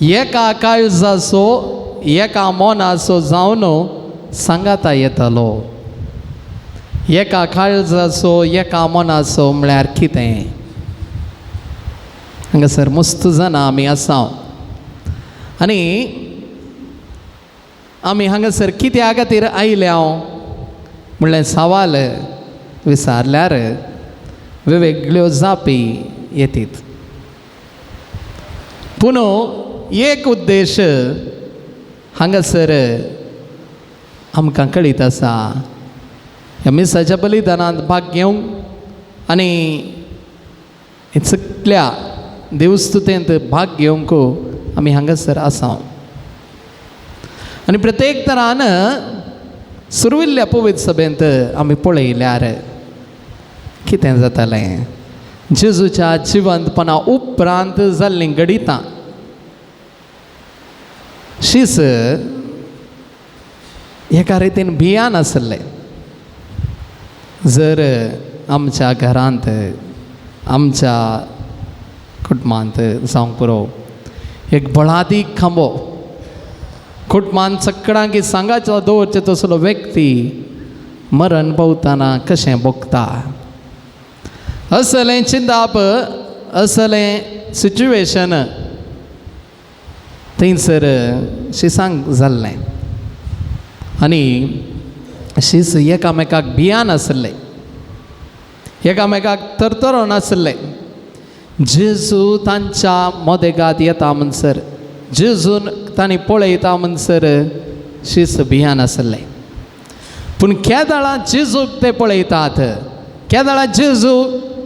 एका काळजाचो एका मोनाचो जावन सांगाता येतलो. एका काळजाचो एका मोनाचो म्हळ्यार कितें? हांगासर मस्त जाणां आमी आसांव आनी आमी हांगासर कित्या खातीर आयल्या म्हणलें सवाल विचारल्यार वेगवेगळ्यो जापी येतात. पूण एक उद्देश हांगासर आमकां कळीत आसा. ह्या मिसाच्या बलिदानांत भाग घेवंक आनी सगळ्या देवस्तुतेंत भाग घेवंक आमी हांगासर आसांव. आनी प्रत्येक तरान सुरविल्ल्या पवित्र सभेंत आमी पळयल्यार कितें जातालें. जेजूच्या जिवंतपणा उपरांत जाल्लीं गणितां शीस एका रितीन भियान आसलें. जर आमच्या घरांत आमच्या कुटुंबांत जावंक पुरो एक बळादीक खांबो कुटुंबांत सगळ्यांक सांगाचो दवरचे तसलो व्यक्ती मरण पावतना कशें भोगता. असलें चिंताप असलें सिच्युएशन थंयसर शिसांक जाल्लें. आनी शीस एकामेकाक भियान आसलें, एकामेकाक तरतरोन आसलें. जेजू तांच्या मोदेगांत येता म्हणसर, जेजून तांणी पळयता म्हणसर शीस भियान आसलें. पूण केदाळां जेजूक ते पळयतात, केदाळां जेजू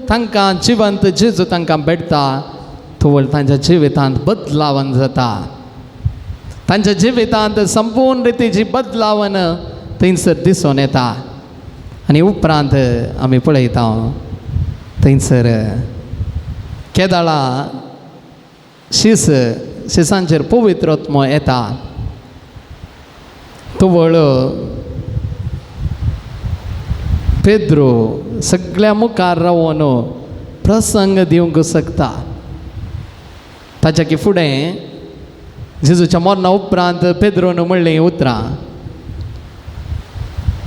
तांकां जिवंत जेजू तांकां भेटता, थोवळ तांच्या जिवितांत बदलावन जाता. तांच्या जिवितांत संपूर्ण रितीची बदलावन थंयसर दिसून येता. आनी उपरांत आमी पळयता थंयसर केदाळां शिसांचेर पवित्र आत्मो येता. तोवळ पेद्रो सगळ्या मुखार रावून प्रसंग दिवंक शकता. ताच्या की फुडें जेजूच्या मरणा उपरांत पेद्रोन म्हणलीं उतरां,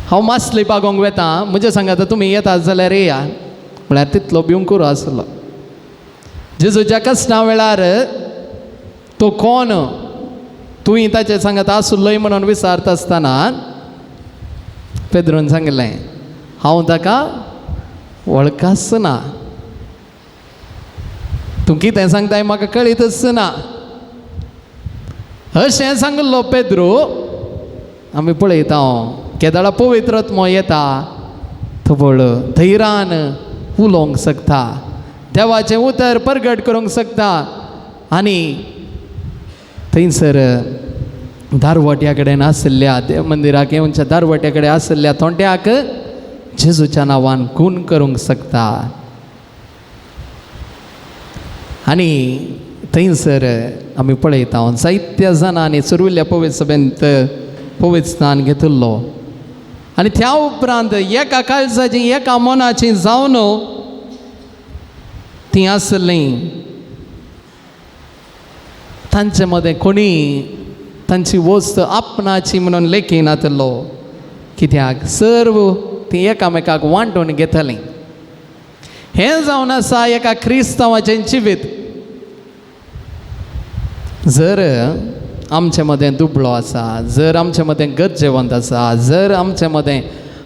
हांव मासली पागोंक वेता, म्हजे सांगात तुमी येतात जाल्यार येया. म्हळ्यार तितलो भिवंकूर आसलो. जेजूच्या कश्टा वेळार तो कोण, तुवें ताचे सांगात आसुल्लोय म्हणून विचारता आसतना पेद्रोन सांगलें, हांव ताका वळखच ना. तूं कितें सांगताय म्हाका कळीतच ना. अशें सांगलो पेद्रो. आमी पळयता केदाळा पवित्र आत्मो येता, थोबळ धैर्यान उलोवंक शकता, देवाचें उतर प्रगट करूंक शकता. आनी थंयसर दारवट्या कडेन आसलेल्या देव मंदिराक येवच्या दारवट्या कडेन आसलेल्या तोंड्याक जेजूच्या नांवान खून करूंक शकता. आनी थंयसर आमी पळयता जायत्या जाणांनी सुरविल्ल्या पवित्र सभेंत पवित्र स्नान घेतिल्लो. आनी त्या उपरांत एका काळजाची एका मोनाची जावन तीं आसलीं. तांचे मदें कोणी तांची वस्त आपणाची म्हणून लेखिनातलो, कित्याक सर्व ती एकामेकाक वांटून घेतलीं. हें जावन आसा एका क्रिस्तांवाचें जिवीत. जर आमचे मदें दुबळो आसा, जर आमचे मदें गरजेवंत आसा, जर आमचे मदें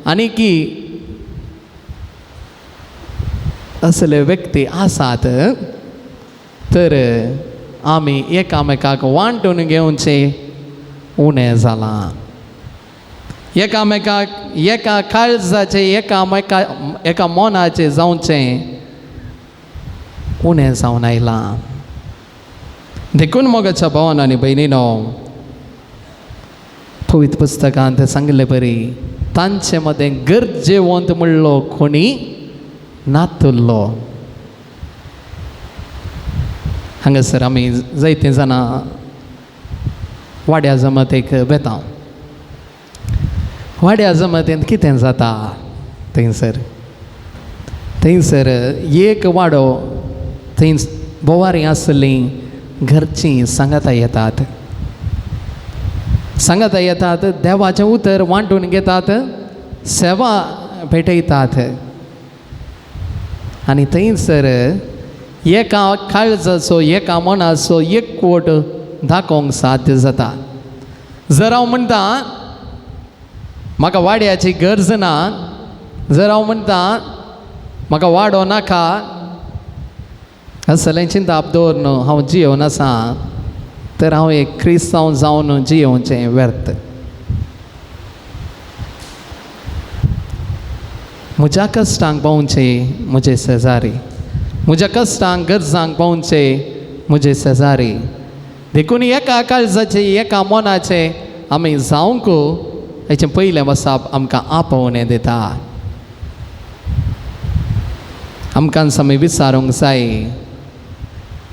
आनीकी असले व्यक्ती आसात, तर आमी एकामेकाक वांटून घेवचें उणें जालां. एकामेकाक एका काळजाचें एका मोनाचें जावचें उणें जावन आयलां. देखून मोगाच्या भावान आनी भयणीनो, पवित्र पुस्तकांत सांगले बरी, तांचे मदें गरजेवंत म्हणलो कोणी नातुल्लो. हांगासर आमी जायतीं जाणां वाड्या जमतेक वेता. वाड्या जमतेंत कितें जाता थंयसर एक वाडो थंय बोवारीं आसलीं घरचीं सांगाता येतात. सांगाता येतात, देवाचें उतर वांटून घेतात, सेवा भेटयतात. आनी थंयसर एका काळजाचो एका मनाचो एकवट दाखोवंक साध्य जाता. जर हांव म्हणटा म्हाका वाड्याची गरज ना, जर हांव म्हणटा म्हाका वाडो नाका, असलें चिंताप दवरन हांव जियोन आसा, तर हांव एक क्रिस्तांव जावन जियोवचें व्यर्थ. म्हज्या कश्टांक पावचें म्हजे शेजारी, म्हज्या कश्टांक गरजांक पावचें म्हजे शेजारी. देखून एका काळजाचे एका मोनाचे आमी जावंक हेचें पयलें वसाप आमकां आपोवणें दिता. आमकां आमी विचारूंक जाय,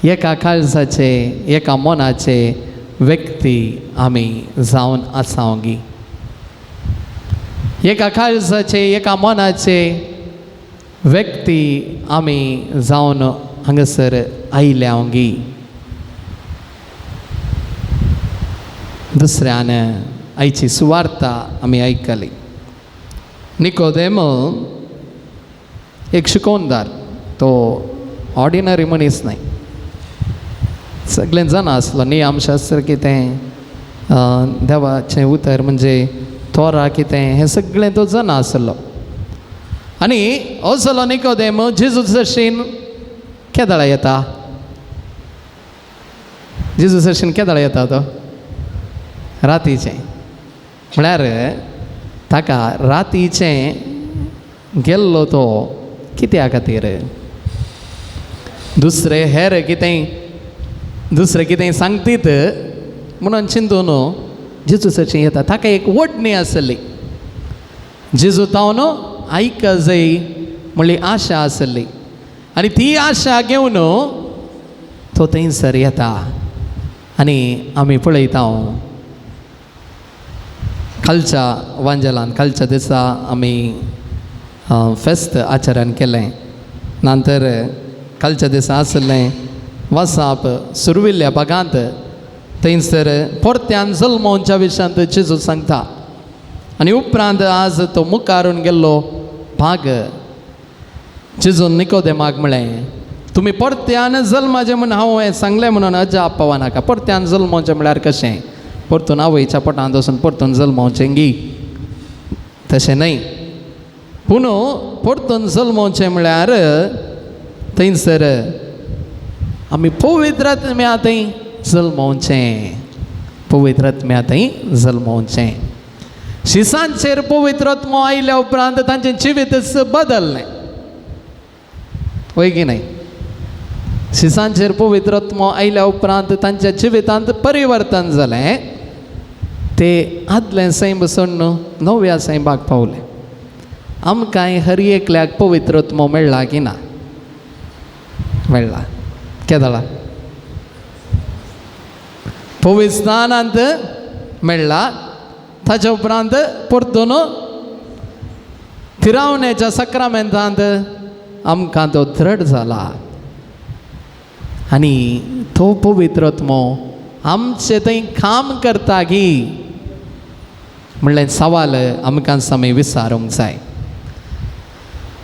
एका काळजाचे एका मोनाचे व्यक्ती आमी जावन आसावगी. एका काळजाचे एका मोनाचे व्यक्ती आमी जावन हांगासर आयल्यावगी. दुसऱ्यान आयची सुवार्ता आमी आयकली. निकोदेमो एक शिकोवणदार, तो ऑर्डिनरी मनीस न्हय. सगळें जाणा आसलो नियमशास्त्र कितें, देवाचें उतर म्हणजे तोरा कितें, हें सगळें तो जाणा आसलो. आनी हो जालो निकोदेम जेजूस दर्शीन केदाळा येता. जेजूस दर्शीन केदाळा येता तो रातीचें. म्हळ्यार ताका रातीचें गेल्लो तो कित्या खातीर? दुसरें कितें सांगतीत म्हणून चिंतून जेजूसाची येता. ताका एक वडणी आसली, जेजू तावन आयका जाय म्हणली आशा आसली. आनी ती आशा घेवन तो थंयसर येता. आनी आमी पळयता कालच्या वांजेलान, कालच्या दिसा आमी फेस्त आचरण केलें. नंतर कालच्या दिसा आसलें वसाप सुरविल्ल्या भागांत, थंयसर परत्यान जल्मोवच्या विशयांत जेजू सांगता. आनी उपरांत आज तो मुखारून गेल्लो भाग जेजून निकोदेमाक म्हळें, तुमी परत्यान जल्माचें म्हूण हांव हें सांगलें म्हणून अजाप पावो नाका. परत्यान जल्मोवचें म्हळ्यार कशें? परतून आवयच्या पोटांत वचून परतून जल्मोवचें गी, तशें न्हय. पूण परतून जल्मोवचें म्हळ्यार थंयसर आमी पवित्र आत्म्यांतय जल्मोवचें, पवित्र आत्म्यांतय जल्मोवचें. शिसांचेर पवित्र आत्मो आयल्या उपरांत तांचें जिवीतच बदललें, वय की न्हय? शिसांचेर पवित्र आत्मो आयल्या उपरांत तांच्या जिवितांत परिवर्तन जालें. ते आदलें सैम बसून नव्या सैमाक पावले. आमकांय हर एकल्याक पवित्र आत्मो मेळ्ळा की ना? मेळ्ळा. केदाळा पवित्र स्नानांत मेळ्ळा. ताच्या उपरांत परतून फिरावण्याच्या सक्रामेंतांत आमकां तो दृढ जाला. आनी तो पवित्र आत्मो आमचे थंय काम करता की म्हणलें सवाल आमकां समय विचारूंक जाय.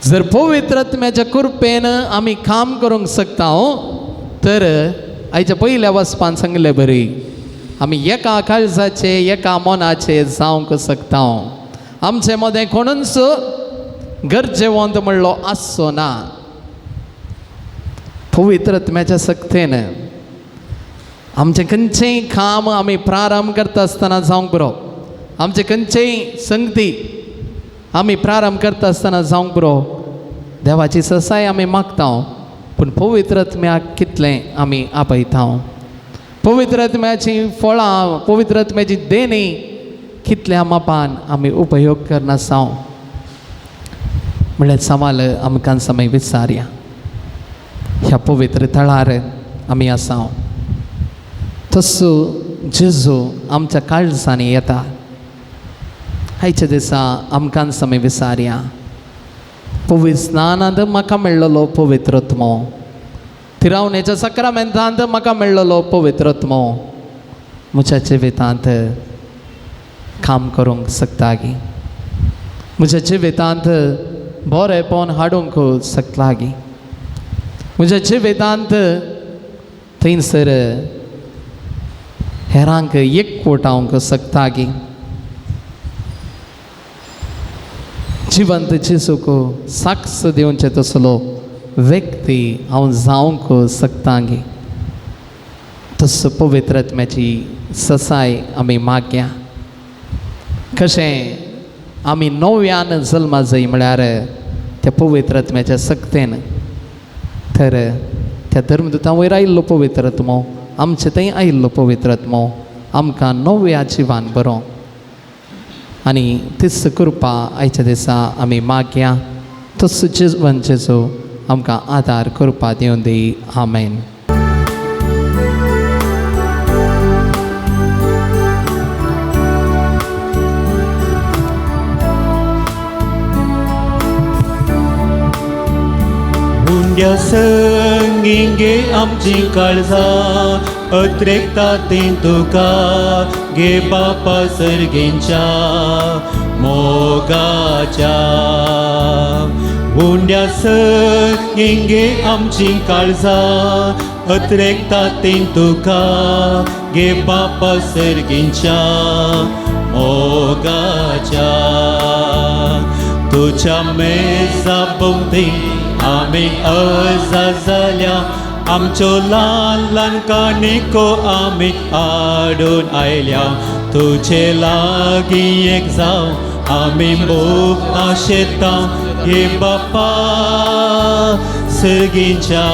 जर पवित्र आत्म्याच्या कृपेन आमी काम करूंक शकता तर आयच्या पयल्या वचपान सांगलें बरी आमी एका काळजाचे एका मनाचे जावंक शकता. आमचे मदें कोणूच गरजेवंत म्हणलो आसचो ना. पवित्र आत्म्याच्या सक्तेन आमचें खंयचेंय काम आमी प्रारंभ करता आसतना जावंक बरो, आमचे खंयचेय संगती आमी प्रारंभ करता आसतना जावंक बरो, देवाची ससाय आमी मागता. पूण पवित्र आत्म्याक कितलें आमी आपयता, पवित्र आत्म्याची फळां, पवित्र आत्म्याची देणी कितल्या मापान आमी उपयोग करना आसां म्हणल्यार सवाल आमकां समय विचारया. ह्या पवित्र थळार आमी आसां. तसो जेजू आमच्या काळजांनी येता. आयच्या दिसा आमकां समय विचारया, पवित्र स्नानांत म्हाका मेळ्ळलो पवित्र आत्मो, तिरावणेच्या सक्रामेंतांत म्हाका मेळ्ळलो पवित्र आत्मो म्हज्या जिवितांत काम करूंक शकता गी, म्हज्या जिवितांत बरेपण हाडूंक शकता गी, म्हज्या जिवितांत थंयसर हेरांक एकवटावंक शकता गी. जिवंत जेजूक साक्ष दिवचे तसलो व्यक्ती हांव जावंक शकता गी. तसो पवित्र आत्म्याची ससाय आमी मागया. कशें आमी नव्यान जल्मा जाय म्हळ्यार त्या पवित्र आत्म्याच्या सक्तेन, तर त्या धर्मदुतां वयर आयिल्लो पवित्र आत्मो, आमचे थंय आयिल्लो पवित्र आत्मो आमकां नव्या जिवान बरो आनी तीच कृपा आयच्या दिसा आमी मागया. तसो जिवन जेजू आमकां आदार कृपा दिवन दी. आमेन. हुंड्या संगिंगे आमची काळजां अत्रेकता तें तुका गे बापा सर्गेंच्या मोगाच्या. हुंड्या संगिंगे आमची काळजां अत्रेकता तें तुका गे बापा सर्गेंच्या मोगाच्या. तुझ्या मेजा भोवती आमी अजा जाल्या, आमच्यो ल्हान ल्हान काणिको आमी हाडून आयल्या. तुजे लागीं एक जावं आमी मोग आशेता हे बापा सर्गीच्या.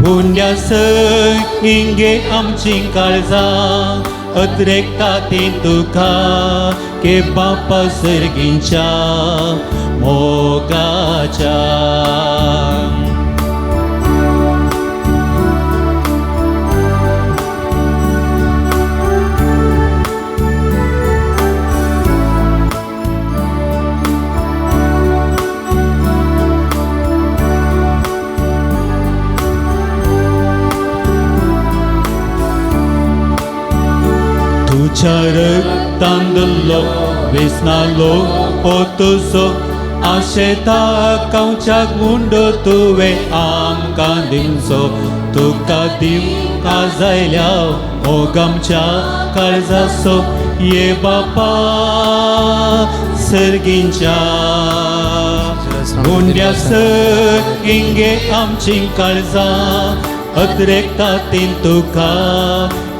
हुंड्या संगिंगे आमची काळजां अत्रेकता तीं तुका के बापा सर्गीच्या मोगाच्या. तुझ्या रक्तांदलो वेसनालो ओ तुजो आशेता कांवच्याक मुंडो तुवें आमकां दिवचो. तुका दिवका जायल्या मोग आमच्या काळजाचो ये बापा सर्गीच्या. हुंड्या संगिंगे आमची काळजां अत्रेकता तीं तुका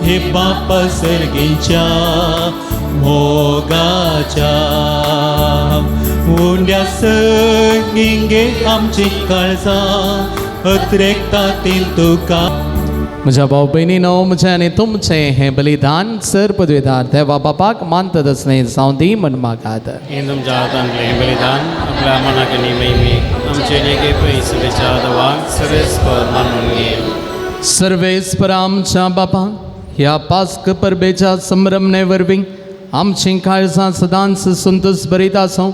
हे बापा सर्गीच्या मोगाच्या. हुंड्या संगिंगे आमची काळजां अत्रेकता तीं तुका. म्हज्या भाव भयणीनो, म्हजें आनी तुमचें हें बलिदान सर पदवेदार देवा बापाक मानता दसणें जावं दी म्हण मागात. हे तुमच्या हातांतलें बलिदान आपल्या मनाकनी मैमी आमचे लेगे पयसुलेच्या देवाक सर्वेस्पर मानून घे. सर्वेस्परा आमच्या बापा, ह्या पास्क परबेच्या संभ्रमणे वरवीं आमचीं काळजां सदांच संतोश भरीत आसूं.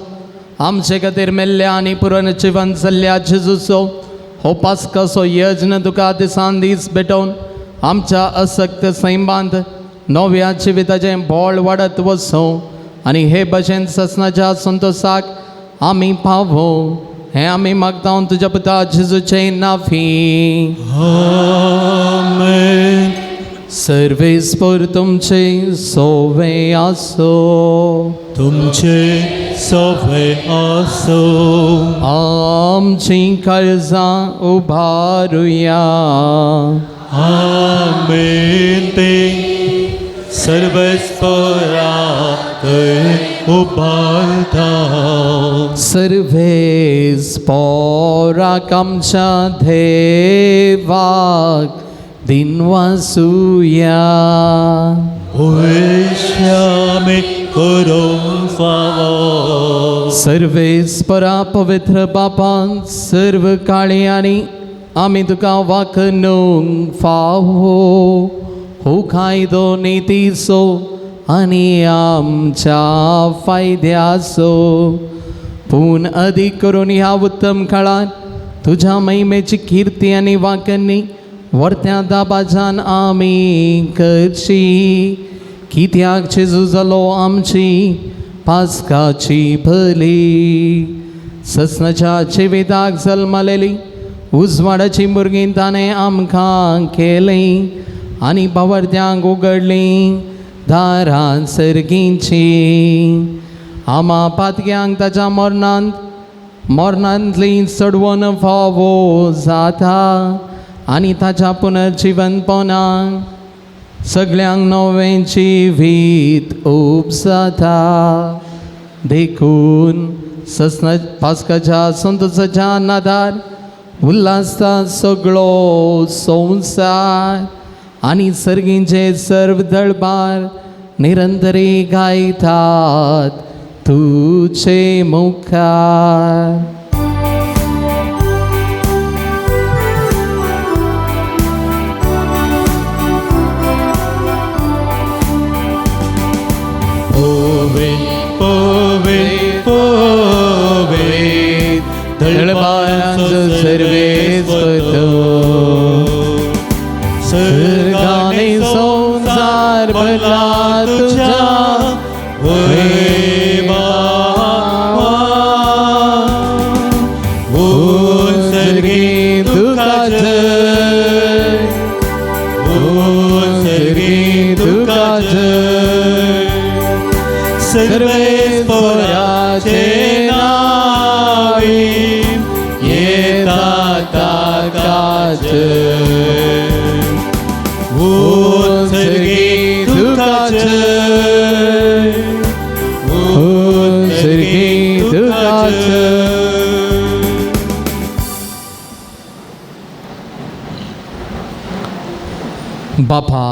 आमचे खातीर मेल्ल्या आनी पुरण जिवन जाल्ल्या जेजूचो हो पास्काचो यज्ञ तुका दिसान दीस भेटोवन आमच्या असक्त सैमांत नव्या जिविताचें बोळ वाडत वचो आनी हे भशेन ससनाच्या संतोषाक आमी पावो हें आमी मागता तुज्या पुता जेजूचे नांवी. आमेन. सर्वेस्पर तुमचे सोवे आसो. तुमचे सोवे आसो. आमची काळजां उबारुया. आमेन. ते सर्वेस्परा उबारता. सर्वेस्पराक आमच्या देवाक दिनवासुया. भविष्यामी करूं फावो. सर्वेस्परा पवित्र बापान सर्व काळी आनी आमी तुका वाखणूंक फावो हो कायदो नितीचो आनी आमच्या फायद्याचो. पूण अदीक करून ह्या उत्तम काळात तुज्या महिमेची कीर्ती आनी वाखणी वर्त्या दाबाजान आमी करची. कित्याक जेजू जालो आमची पास्काची भली. ससनाच्या जिविताक जल्मलेली उजवाडाची भुरगीं ताणें आमकां केलीं आनी बावर्त्यांक उगडलीं दारां सर्गींचीं. आमा पातक्यांक ताच्या मरणांतली चडवण फावो जाता आनी ताच्या पुनर्जिवनपणाक सगळ्यांक नवें जिवीत उपजाता. देखून ससना पास्काच्या संतोषाच्या नादार उल्हासता सगळो संवसार आनी सर्गींचे सर्व दळबार निरंतरी गायतात तुझे मुखार. Poven, poven, poven, दळबारांचो सर्वेस्पतो. सर्गाने संसार भरला तुझ्या वैभवा. ओ सर्गी तुका जय. ओ सर्गी तुका जय. सर्वेस्पराचे नावी येता ताका जय. ओ सर्गी तुका जय. ओ सर्गी तुका जय. बापा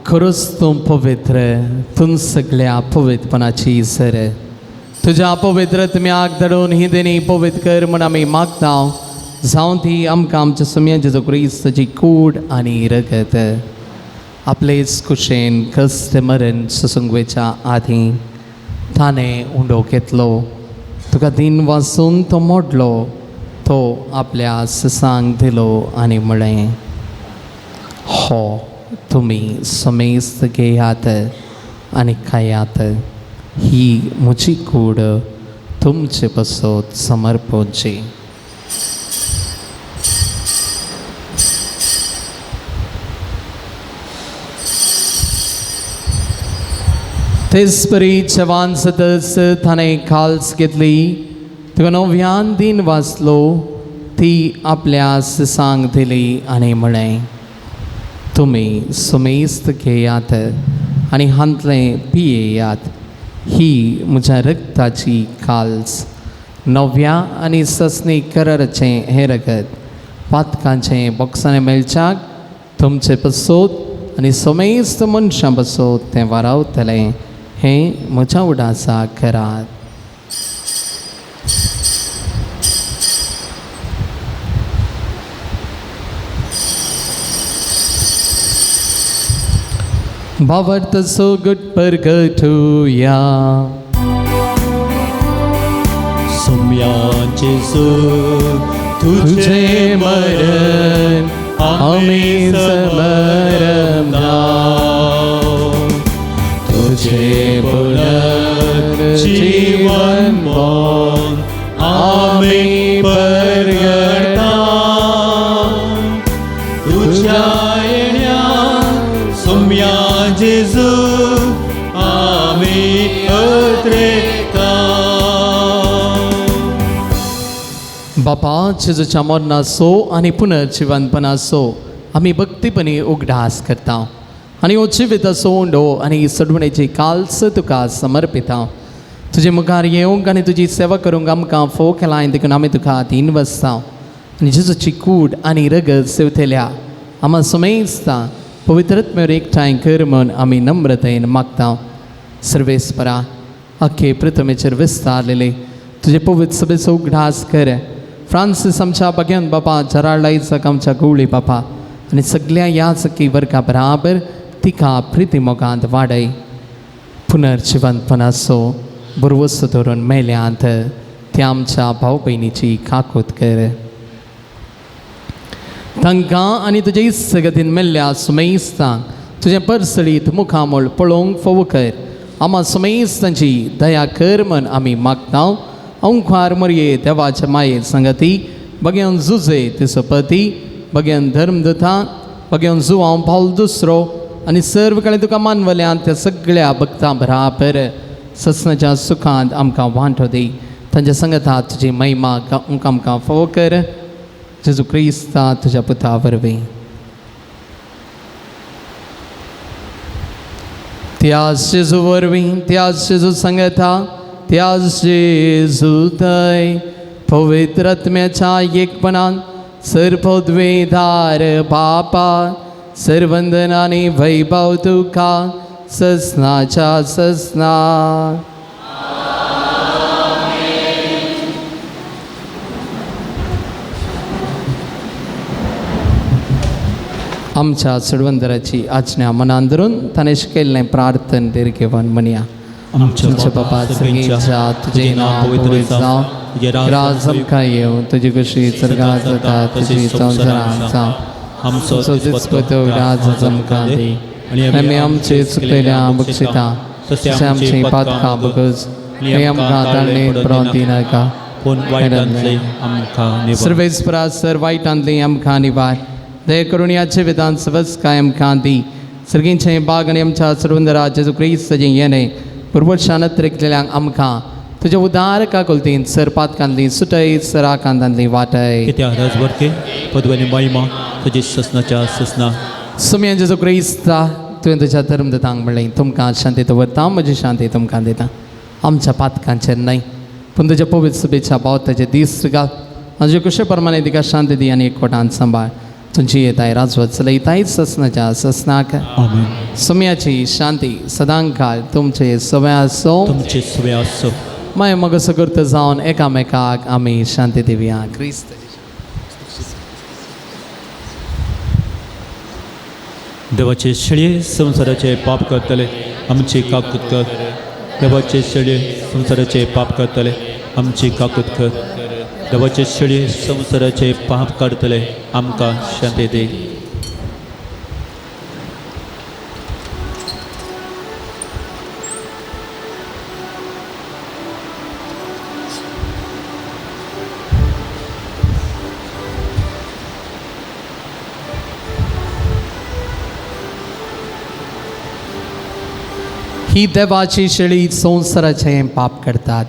खरोच तूं पवित्र. तूं सगळ्या पवित्रपणाची सर. तुज्या पवित्रत्म्याक धरून ही देणी पवित्र कर म्हूण आमी मागता. जावं ती आमकां आमच्या सुम्या जेजू क्रिस्ताची कूड आनी रगत आपलेच कुशेन कश्ट मरण सुसंगवेच्या आदीं ताणें उंडो घेतलो. तुका दिन वाचून तो मोडलो. तो आपल्या ससांक दिलो आनी म्हळें हो तुमी समेस्त घेयात आनी खायात. ही म्हजी कूड तुमचे बसत समर्पोवची. तेच परी जवान सतस ताणें खाल्स घेतली. तुका नव्यान दिन वाचलो. ती आपल्या ससांक दिली आनी म्हळें तुमी समेस्त घेयात आनी हांतलें पियेयात. ही म्हज्या रगताची काल्स नव्या आनी ससनी कराराचें हें रगत पातकांचें बॉक्सांनी मेळच्याक तुमचे बसोत आनी समेस्त मनशां बसोत तें वारावतलें. हें म्हज्या उडासाक करात. बावर्त सोगुट परगटुया. सम्याचे सूर तुझे तुझे मरण आम्ही समरमता तुझे पुनर्जीवन पावून आम्ही परगटा तुझ्या येण्यात सोम्या जेजू आम्ही अत्रेता. बापा जेजूच्या मरणाचो आनी पुनर्जिवनपणाचो आमी भक्तीपणी उगडास करता आनी हो जिविताचो उंडो आनी सडवणेची काल्स तुका समर्पिता. तुजे मुखार येवंक आनी तुजी सेवा करूंक आमकां फोग केलाय देखून आमी तुका हातीन बसता आनी जेजूची कूड आनी रगत सेवतल्या आम्हा समेस्ता पवित्रत्मेवर एकठांय कर म्हूण आमी नम्रतेन मागता. सर्वेस्परा अख्खे पृथ्वीचेर विस्तारलेले तुजे पवित्र सभेचो उगडास कर. फ्रांसीस आमच्या भगवंत बापा जराळायचक आमच्या गवळी बापा आनी सगळ्या याचकी वर्गा बराबर तिका प्रिती मोगांत वाडय. पुनर्जिवनपणाचो बरवस्तो धरून मेल्यांत त्या आमच्या भाव भयणीची काकूत कर. तांकां आनी तुजे इश्टगतीन मेल्ल्या सुमेस्तांक तुजें परसळीत मुखामोळ पळोवंक फोव कर. आम्हा सुमेस्तांची दया कर म्हूण आमी मागता. ओंकार मरये देवाच्या माये संगती भगवान जुजे तिचो पती भगवान धर्मदूता भगवान जुवांव पावल दुसरो आनी सर्व कडेन तुका मानवल्यान त्या सगळ्या भक्तां बराबर ससनाच्या सुखांत आमकां वांटो दी. तांच्या संगतांत तुजी महिमा आमकां फोव कर. जेजू क्रिस्ता तुज्या पुता वरवीं त्याच जेजू वरवीं त्याच जेजू संगता त्याच जेजू थंय पवित्र आत्म्याच्या एकपणान सर्वोद्वेधार बापा सर्वंदन आनी वैभव तुका ससनाच्या ससना. आमच्या सडवंदराची आज्ञा मनान धरून ताणें शिकयल्लें प्रार्थन घेवन म्हणया. आमच्या बाबा सगळींच्या तुजें नांव पवित्र जावं तुजें राज आमकां येवं तुजी कशी स्वर्गांत जाता तशी संवसारांत जावं. आमचो दिसपतो राज आमकां दी आमी आमचे चुकलेल्या बक्षिता तशें आमची पातकां बगज आनी आमकां ताळणेंत पडोवन दिनाका पूण वायटांतली आमकां निवार. सर्वेस्परा सर वायटांतली आमकां निवार. दया करून याचे विधान सवस कायम कांती सर्गींचे बाग आनी आमच्या सडवंदरा जेजू क्रिस्ताचें येणें पुर्वशान त्रेकलेल्यांक आमकां तुज्या उदार काकुलतीन सरपातकांतली सुटय सराकांतांतली वाटय. कित्या राजवर्के पदवेनी महिमा तुजी ससनाच्या ससना. सुम्या जेजू क्रिस्ता तुवें तुज्या धर्मदतांक म्हणलें तुमकां शांती दवरता म्हजी शांती तुमकां दिता. आमच्या पातकांचेर न्हय पूण तुज्या पवित्र सभेच्या बावताचे दीस घाल आनी कशे प्रमाणे तिका शांती दी आनी एकवटान सांबाळ. तुमची येताय राजवत चलयताय ससनाच्या ससनाक. सुम्याची शांती सदांकाळ तुमचे सवय आसो तुमचे सवय आसो. माय मग सगळं जावन एकामेकाक आमी शांती दिवया. क्रिस्त देवाचे शेळये संसाराचे पाप करतले आमची काकूत कर. देवाचे शेळये संसाराचे पाप करतले आमची काकूत कर. देवाचे शेळये संसाराचे पाप काढतले आमकां शांती दी. ही देवाची शेळी संसाराचे पाप करतात.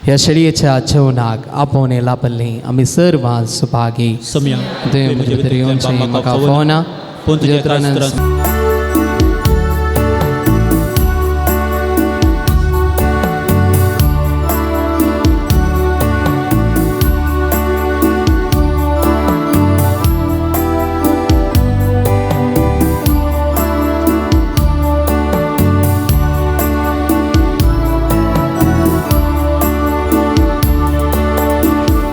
ह्या शेळयेच्या जेवणाक आपोवणे लाभल्ली आमी सर्वां सुभागी. सम्या देव म्हजे भितर येवचें म्हाका फोना पूण तुज्या त्रासान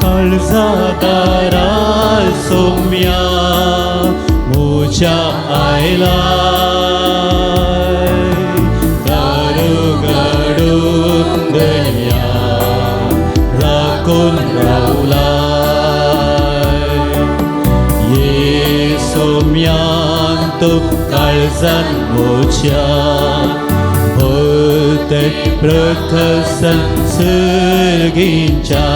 काळजादारा सोम्या मोच्या आयला दारुगडून दर्या राखून रावला येसू काळजान मोच्या भोवते प्रकसन सर्गींच्या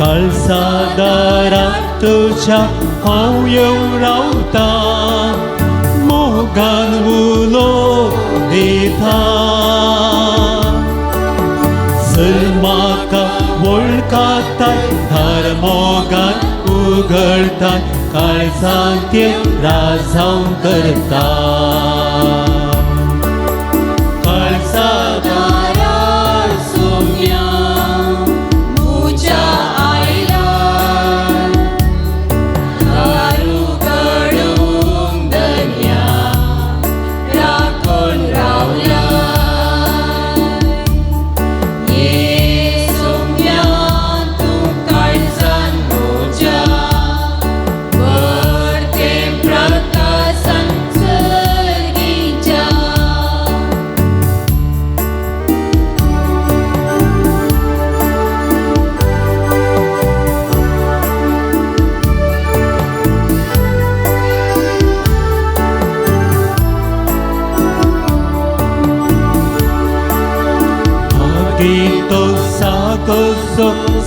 काळसादारात तुझ्या हांव येवन रावता मोगान उलो दिता जर म्हाका वळखाताय धार मोगान उगडताय काळजान ते राजांव करता काळजादारार सोम्या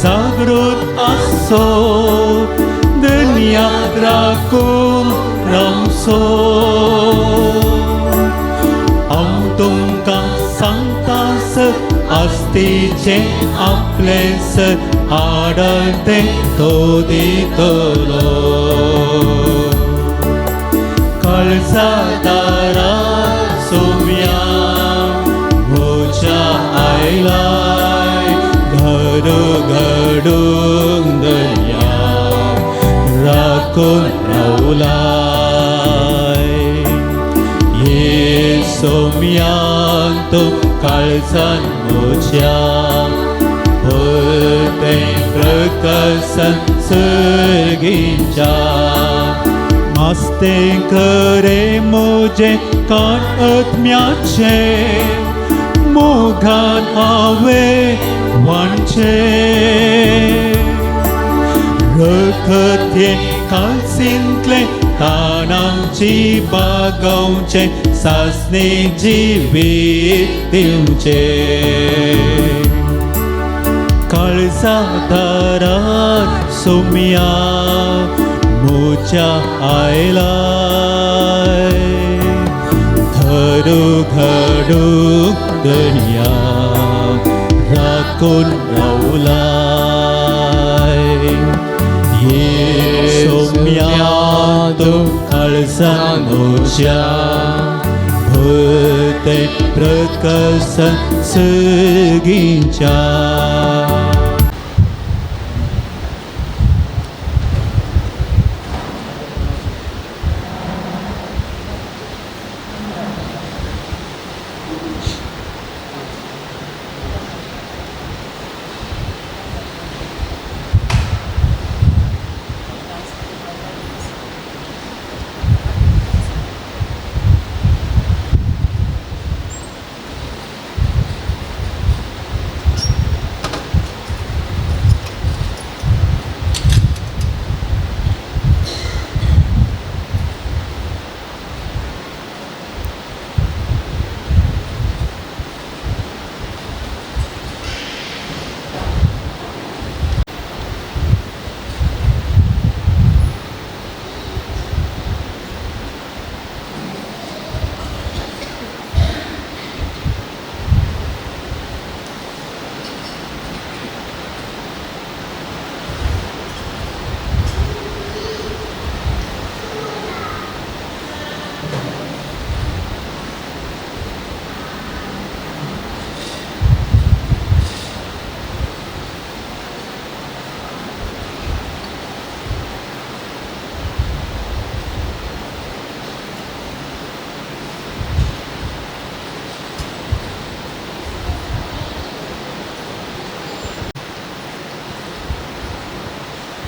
जागृत आसो दुनियात राखून रमसो तुमकां सांगतास आस्तीचे आपलेस आडते तो दितलो काळजादारा सोम्या म्हज्या आयलाय घर घडूंक दर्या राखून रावलाय ये सोम्यान तूं काळजान म्हज्या भोवते प्रकसन सर्गींच्या मास्तें करे म्हजें कान आत्म्याचे मोगान हांवें वांचे रखते कालसिंतले ताणांची बागोवचे सासणे जिवीत दिवचे काळजादारार सोम्या म्हज्या आयलाय धरू घडूंक दर्या राखून रावलाय ये सोम्या तूं काळजान म्हज्या भोवते प्रकसन सर्गींच्या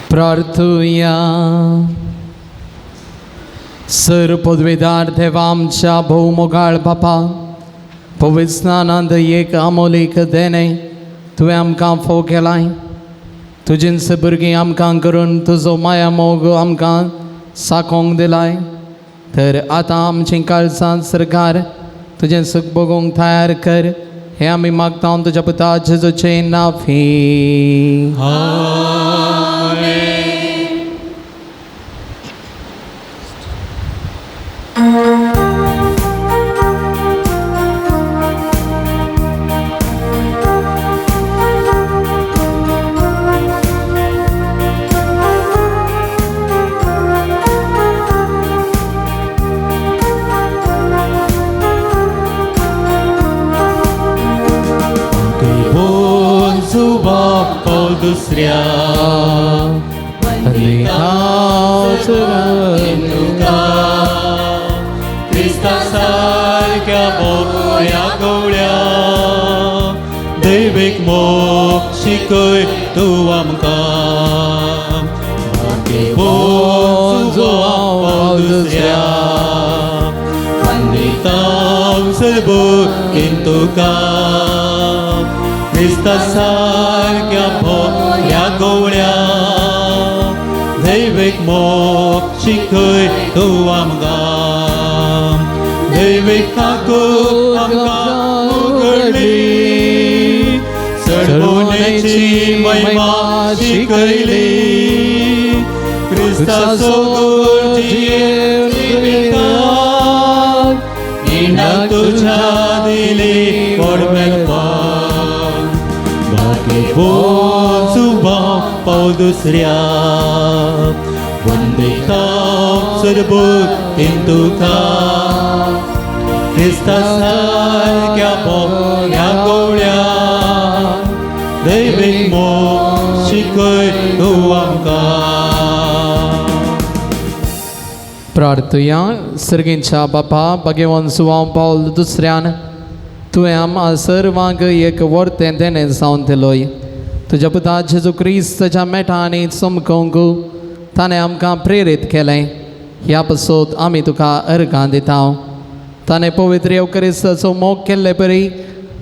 प्रार्थूया. सर पदवीदार देवा आमच्या भोवमोगाळ बापा, पवित्र स्नानांत एक अमोलीक देणे तुवें आमकां फोव केलाय. तुजींच भुरगीं आमकां करून तुजो माया मोग आमकां साकोंक दिलाय. तर आता आमची काळजां सरकार तुझें सुख बघूंक तयार कर हे आमी मागता तुझ्या पुता जेजूचे नांवी. दुसऱ्या क्रिस्ता सारक्या बोऱ्या गवळ्या दैवीक मोग शिकय तूं आमकां दुसऱ्या सरबोकीन तुका क्रिस्ता सारक्या बोऱ्या गवळ्या दैवीक मोग शिकय तूं आमकां दैवीक ताकूद आमकां उगडली चडवणेची महिमा शिकयली क्रिस्ता सोगोर इना तुझ्या दिली पडमेलपान बाकी बोजुबा पाव दुसऱ्या वंदिता सरबोकीन तुका क्रिस्ता सारक्या बोऱ्या गवळ्या दैवीक मोग शिकय तूं आमकां. प्रार्थुया. सर्गींच्या बापा भगवान सुवांव पावल दुसऱ्यान तुवें आम्हा सर्वांक एक वर्तें देणें जावन दिलोय. तुज्या पुता जेजू क्रिस्ताच्या मेठांनी चमकोवंक ताणें आमकां प्रेरीत केलें. ह्या पासून आमी तुका अर्गां दिता. ताणें पवित्र येवकरिस्ताचो मोग केल्ले परी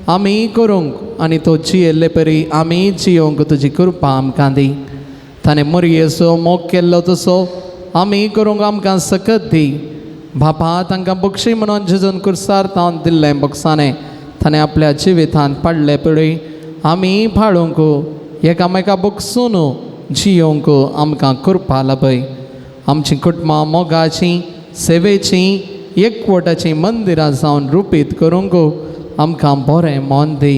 आमी करूंक आनी तो जियेल्ले परी आमी जियोंक तुजी कृपा आमकां दी. ताणें मरयेचो मोग केल्लो तसो आमी करूंक आमकां सकत दी. बापा तांकां बक्षी म्हणून जेजून कुर्सार तावन दिल्लें बक्षांनी ताणें आपल्या जिवितांत पाडले पळय आमी पाळूंक एकामेका बक्षून जियोंक आमकां कृपा लाभय. आमचीं कुटुंबां मोगाचीं सेवेचीं एकवटाचीं मंदिरां जावन रुपीत करूंक आमकां बरें मोन दी.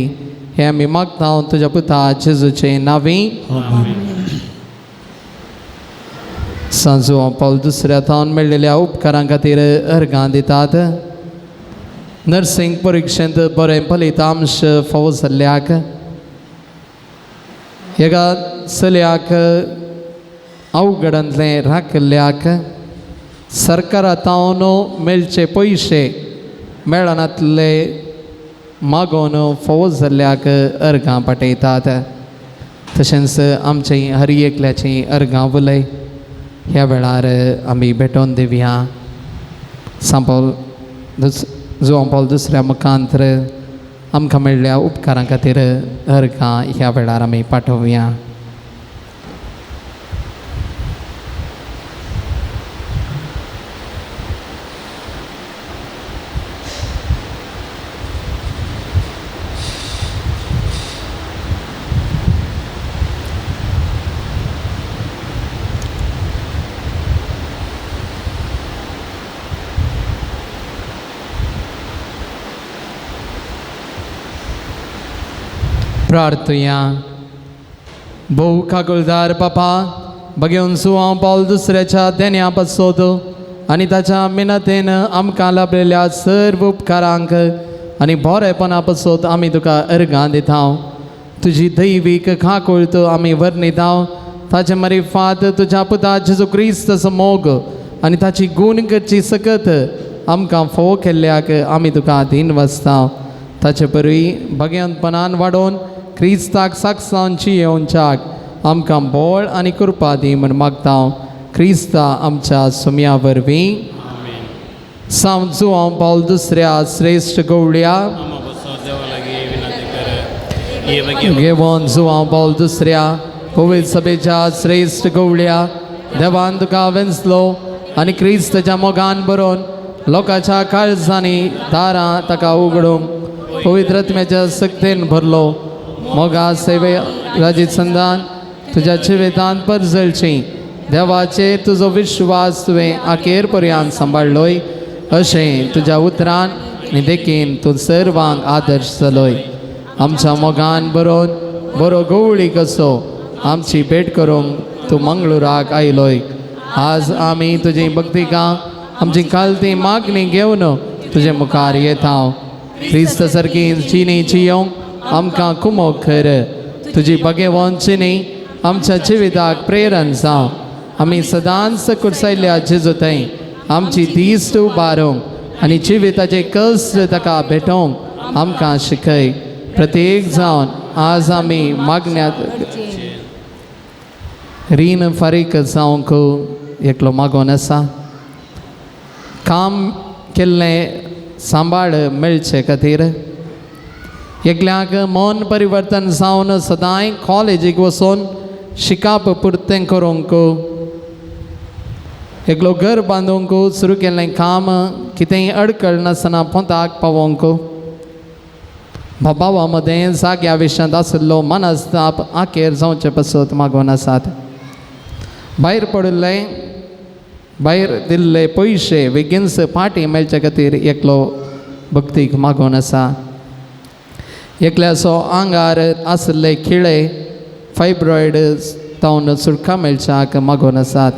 हें आमी मागता तुज्या पुता जेजूचे नांवी. सांजो पावल दुसऱ्या थावन मेळिल्ल्या उपकारां खातीर अर्गां दितात. नर्सिंग परिक्षेंत बरें फलितांश फावो जाल्ल्याक एका चलयाक अवघडांतलें राखल्याक सरकारांतावन मेळचे पयशे मेळनातले मागोवन फावो जाल्ल्याक अर्गां पाठयतात. तशेंच आमची हर एकल्याची अर्गां उलय. ह्या वेळार आमी भेटोवन दिवया. जुवांव पावल दुसऱ्या मुखांतर आमकां मेळिल्ल्या उपकारां खातीर अर्गां ह्या वेळार आमी पाठोवया. प्रार्थुया. भोव कागुलदार बापा भगवान सुवांव पावल दुसऱ्याच्या देण्या पासोद आनी ताच्या मिनतेन आमकां लाभलेल्या सर्व उपकारांक आनी बरेपणा पासोद आमी तुका अर्गां दिता. तुजी दैवीक खाकूळत आमी वर्णिता. ताचे मरिफात तुज्या पुता जेजू क्रिस्ताचो मोग आनी ताची गूण करची सकत आमकां फोव केल्ल्याक आमी तुका दिन वचता. ताचे परी भगवंतपणान वाडोवन क्रिस्ताक साक्षांची येवच्याक आमकां बळ आनी कृपा दी म्हण मागता. क्रिस्ता आमच्या सुम्या वरवीं. जुवांव पावल दुसऱ्या श्रेश्ठ गवळ्या घेवन जुवांव पावल दुसऱ्या पवित्र सभेच्या श्रेश्ठ गवळ्या देवान तुका वेंचलो आनी क्रिस्ताच्या मोगान बरोवन लोकांच्या काळजांनी दारां ताका उगडूंक पवित्र आत्म्याच्या सक्तीन भरलो. मोगा सेवेची संदान तुज्या जिवितांत परजळची. देवाचेर तुजो विश्वास तुवें आखेर पर्यंत सांबाळलोय अशें तुज्या उतरान आनी देखीन तूं सर्वांक आदर्श जालोय. आमच्या मोगान बरोवन बरो गवळी कसो आमची भेट करूंक तूं मंगळुराक आयलोय. आज आमी तुजी भक्तिका आमची कालती मागणी घेवन तुजे मुखार येता. क्रिस्त सारकी जिणी जियोंक आमकां कुमोग कर. तुजी भगेवंचिनी आमच्या जिविताक प्रेरण जावं. आमी सदांच कुर्सायल्या जेजू थंय आमची दिश्ट उबारूंक आनी जिविताचे कश्ट ताका भेटोवंक आमकां शिकय. प्रत्येक जावन आज आमी मागण्यात रीण फारीक जावंक एकलो मागोन आसा. काम केल्लें सांबाळ मेळचे खातीर एकल्याक मन परिवर्तन जावन सदांय कॉलेजीक वचून शिकाप पुरतें करूंक एकलो घर बांदूंक सुरू केल्लें काम कितेंय अडकळ नासतना पोंताक पावोंक भावा मदें जाग्या विशयांत आशिल्लो मनस्ताप आखेर जावचे पसत मागोन आसात. भायर पडिल्ले भायर दिल्ले पयशे बेगीनच फाटीं मेळचे खातीर एकलो भक्तीक मागोन आसा. एकल्याचो आंगार आशिल्ले खिळे फायब्रॉयड तावन सुटका मेळच्याक मागोन आसात.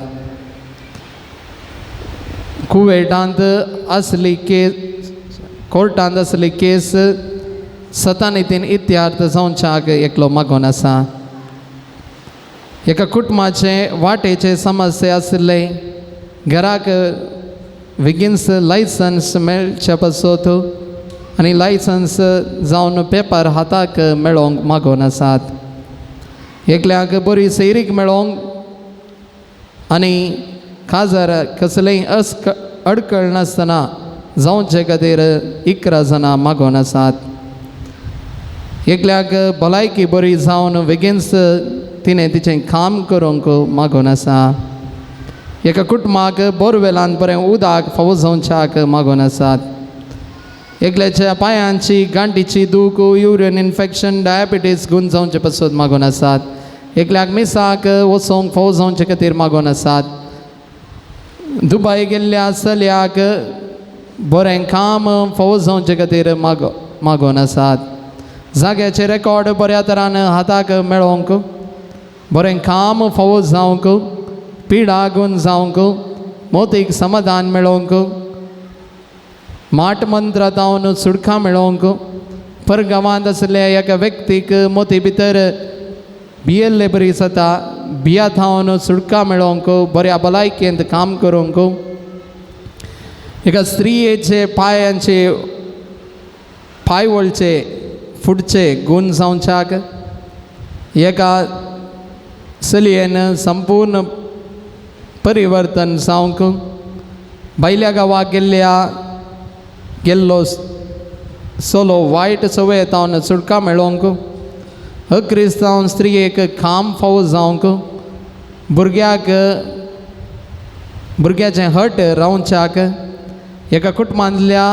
कुवेटांत आसली केस कोर्टांत आसली केस सतानितीन इत्यार्थ जावच्याक एकलो मागोन आसा. एका कुटुंबाचे वाटेचे समस्या आशिल्ले घराक बेगीनच लायसन्स मेळचे पसत आनी लायसन्स जावन पेपर हाताक मेळोवंक मागोन आसात. एकल्याक बरी सैरीक मेळोवंक आनी काजार कसलेय अडकळ नासतना जावचे खातीर 11 जाणां मागोन आसात. एकल्याक भलायकी बरी जावन बेगीनच तिणें तिचें काम करूंक मागोन आसा. एका कुटुंबाक बोरवेलांत बरें उदक फावो जावच्याक मागोन आसात. एकल्याच्या पांयांची गांठीची दूख युरिन इन्फेक्शन डायबिटीज गूण जावचे पसत मागोन आसात. एकल्याक मिसाक वचोंक फावो जावचे खातीर मागोन आसात. दुबय गेल्ल्या चल्याक बरें काम फावो जावचे खातीर मागोन आसात. जाग्याचे रेकॉर्ड बऱ्या तरान हाताक मेळोवंक बरें काम फावो जावंक पिडा गूण जावंक मोतीक समाधान मेळोवंक माट मंत्र जावन सुडका मेळोवंक परगांवांत आसल्या एका व्यक्तीक मोती भितर भियेल्ले बरी जाता बिया थावन सुडका मेळोवंक बऱ्या भलायकेंत काम करूंक एका स्त्रियेचे पांयांचे पांयवळचे फुडचे गूण जावच्याक एका चलयेन संपूर्ण परिवर्तन जावंक भायल्या गांवाक गेल्लो सोलो वायट सवय तावन सुटका मेळोवंक अक्रिस्तांव स्त्रियेक काम फावो जावंक भुरग्याचें हट रावच्याक एका कुटुंबांतल्या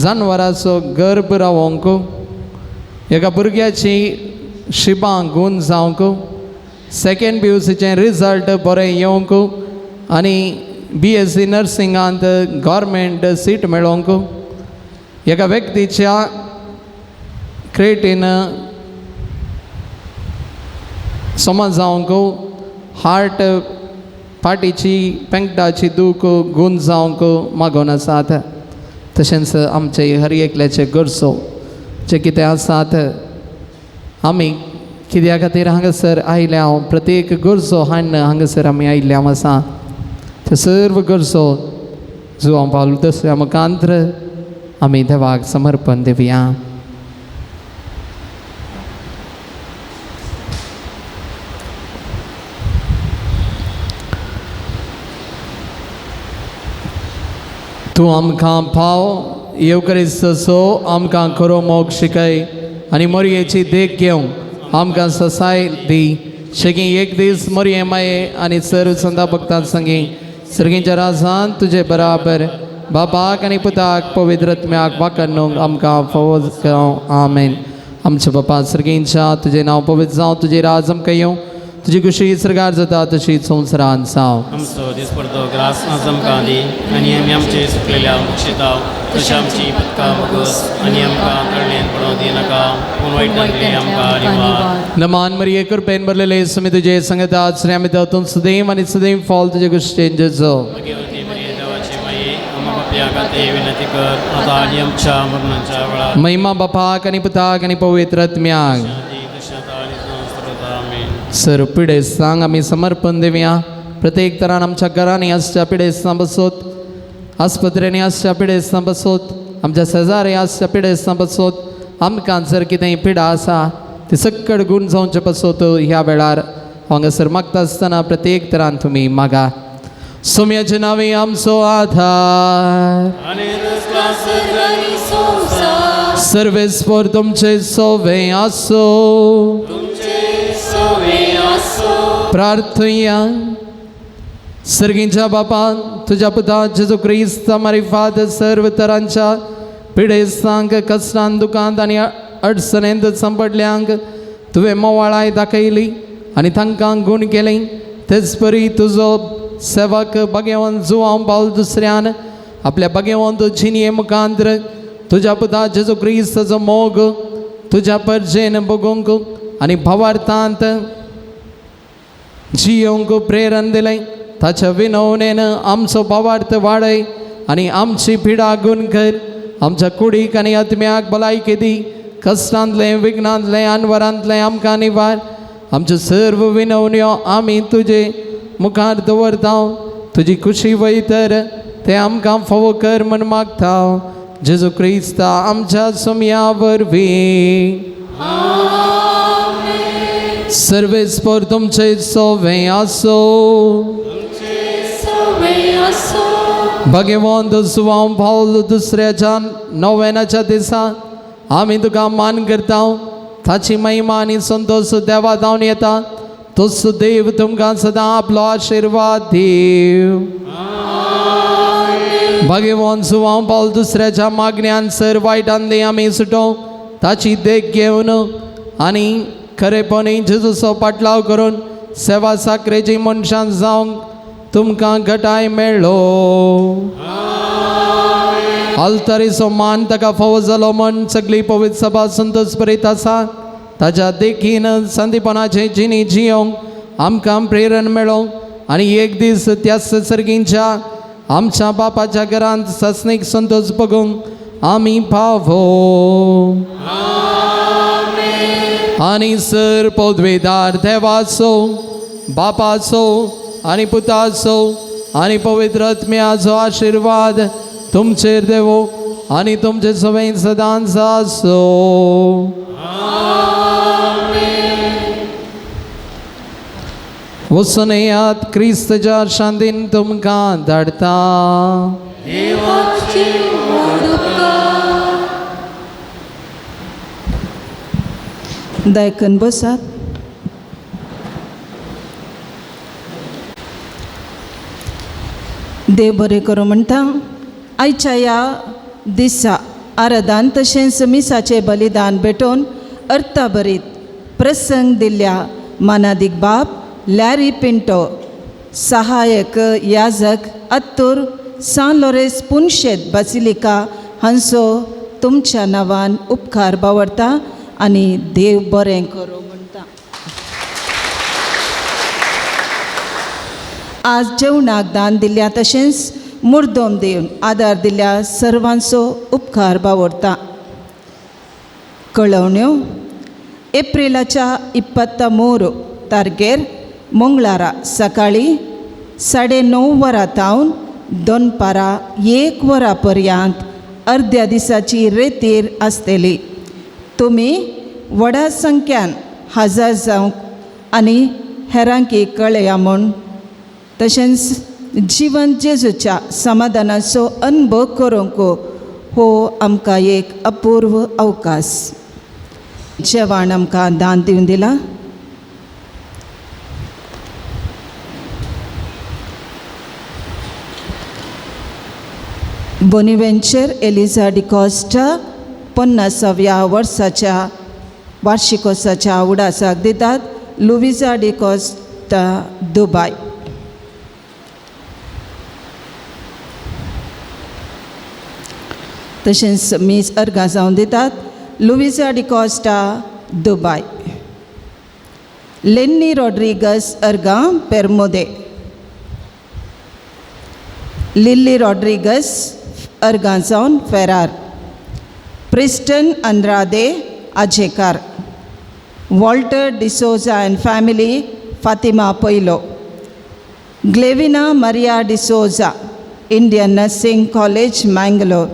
जानवराचो गर्भ रावोवंक एका भुरग्याची शिबां गूण जावंक सेकेंड PUCचें रिजल्ट बरें येवंक आनी BSc नर्सिंगांत गव्हर्मेंट सीट मेळोवंक एका व्यक्तीच्या क्रेटीन समज जावंक हार्ट फाटीची पेंकटाची दूख गूण जावंक मागोन आसात. तशेंच आमचे हर एकल्याचे गरजो जे कितें आसात आमी कित्या खातीर हांगासर आयल्या प्रत्येक गरजो हांगासर आमी आयिल्ले आसा ते सर्व गरजो जो हांव पावलो दुसऱ्या मुखांतर आमी देवाक समर्पण दिवया. तूं आमकां पाव येवकरिस्तचो आमकां खरो मोग शिकय आनी मोरयेची देख घेवंक आमकां ससाय दी. शेगी एक दीस मोरये माये आनी सर्व संता भक्तां संगी सर्गींच्या राजान तुझे बराबर बापाक आनी पुताक पवित्रत्म्याक वाकणूक आमकां फवज आमेन. आमचे बापा सर्गींच्या तुझे नांव पवित्र जावं, तुझे राज आमकां येवं, तुजी कुशी सरकार जाता तशी संवसारांत जावं. आमचो दिसपडतो ग्रास आज आमकां दी आनी आमी आमचे सुटलेल्या मुक्षिताव तशी आमची पदकां मुगस आनी आमकां तळणेन पडोवंक दिनाका पूण वायटांतले आमकां रिवार. नमान मरिये कृपेन भरलेले सुमी तुझे संगता श्री आमी तातूंत सदैव आनी सदैव फॉल तुजे कुशेन जेजो. भाग्यवती मरिये देवाची माये आमकां पापया खातीर विनंती कर आतां आनी आमच्या मरणाच्या वेळार. महिमा बापाक आनी पुताक आनी पवित्रत्म्याक. सर पिडेस्तांक आमी समर्पण दिवया. प्रत्येक तरान आमच्या घरांनी आसच्या पिडेस्तां बसोत, आस्पत्र्यांनी आसच्या पिडेस्तां बसोत, आमच्या शेजारी आसच्या पिडेस्तां बसोत. आमकां जर कितेंय पिडा आसा ती सकट गूण जावचे बसोत ह्या वेळार हांगासर मागता आसतना प्रत्येक तरान तुमी मागा. सोम्याचे नांवे आमचो आधार, सर्वेस्पर तुमचे सोवे आसो. प्रार्थया. सर्गींच्या बापान तुझ्या पुता जेजू क्रिस्त मारिफात सर्व तरांच्या पिडेस्तांक कश्टांत दुखांत आनी अडचणेंत संपडल्यांक तुवें मोवाळाय दाखयली आनी तांकां गूण केलें. तेच परी तुजो सेवक भगवंत जुवांव पावल दुसऱ्यान आपल्या भगवंत जिनये मुखांतर तुझ्या पुता जेजू क्रिस्ताचो मोग तुझ्या परजेन बगूंक आनी भावार्थांत जियोंक प्रेरण दिलें. ताच्या विनवणेन आमचो भावार्थ वाडय आनी आमची पिडा गूण कर. आमच्या कुडीक आनी आत्म्याक भलायकी दी. कश्टांतले विघ्नांतले आनवरांतले आमकां निवार. आमच्यो सर्व विनवण्यो आमी तुजे मुखार दवरता. तुजी खुशी वयतर ते आमकां फोव कर म्हण मागता. जेजू क्रिस्ता आमच्या सोम्या वरवीं. सर्वेस्पर तुमचे सोवे आसो. भगवंत जुवांव पावल दुसऱ्याच्या नोवेनाच्या दिसा आमी तुका मान करता. ताची महिमा आनी संतोष देवा जावन येता. तोच देव तुमकां सदां आपलो आशिर्वाद दीव. भगवंत जुवांव पावल दुसऱ्याच्या मागण्यान सर वायटांतली आमी सुटों. ताची देख घेवन आनी खरेपणी जेजूचो पाटलाव करून सेवा साखरेची मनशां जावंक तुमकां घटाय मेळ्ळो. आल्तारीचो मान ताका फावो जालो म्हण सगळी पवित्र सभा संतोष करीत आसा. ताच्या देखीन संदीपनाचे जिणी जियोंक आमकां प्रेरण मेळो आनी एक दीस त्याच सर्गींच्या आमच्या बापाच्या घरांत सस्नीक संतोष बगूंक आमी पावो. आनी सर पदवेदार देवाचो बापाचो आनी पुताचो आनी पवित्र आत्म्याचो आशिर्वाद तुमचेर देवो आनी तुमचे सवय सदांच आसो. वचून येयात. क्रिस्ताच्या शांतीन तुमकां धाडटा. दायकन बसात. देव बरें करूं म्हणटा. आयच्या ह्या दिसा आराधान तशेंच मिसाचें बलिदान भेटोवन अर्था भरीत प्रसंग दिल्ल्या मानादीक बाब लॅरी पिंटो, सहायक याजक अत्तूर सान लोरेस पुनशेत बासिलिका हांचो तुमच्या नांवान उपकार बावरता आनी देव बरें करूं म्हणटा. आज जेवणाक दान दिल्या तशेंच मुर्दोम दिवन आदार दिल्या सर्वांचो उपकार बावरता. कळवण्यो. एप्रिलाच्या 23 तारखेर मंगळारा सकाळी 9:30 वरां तावन दनपारां 1 वरां पर्यंत अर्द्या दिसाची रेतीर आसतली. तुमी व्हडा संख्यान हजर जावंक आनी हेरांकी कळया म्हूण तशेंच जिवन जेजूच्या समाधानाचो अनुभव करूंक हो आमकां एक अपूर्व अवकाश. जेवण आमकां दान दिवन दिलां. बोनिवेंचर एलिझा डिकॉस्टा 50व्या वर्साच्या वार्षिकोत्सवाच्या उडासाक दितात. Luiza D'Costa Dubai. तशेंच मीस अर्गां जावन दितात. Luiza D'Costa Dubai. Lenny Rodrigues अर्गां पेर्मोदे. लिल्ली रॉड्रिगस अर्गां जावन Ferar. Preston Andrade Ajekar. Walter D'Souza and family Fatima पैलो. Glevina Maria D'Souza Indian nursing college Mangalore.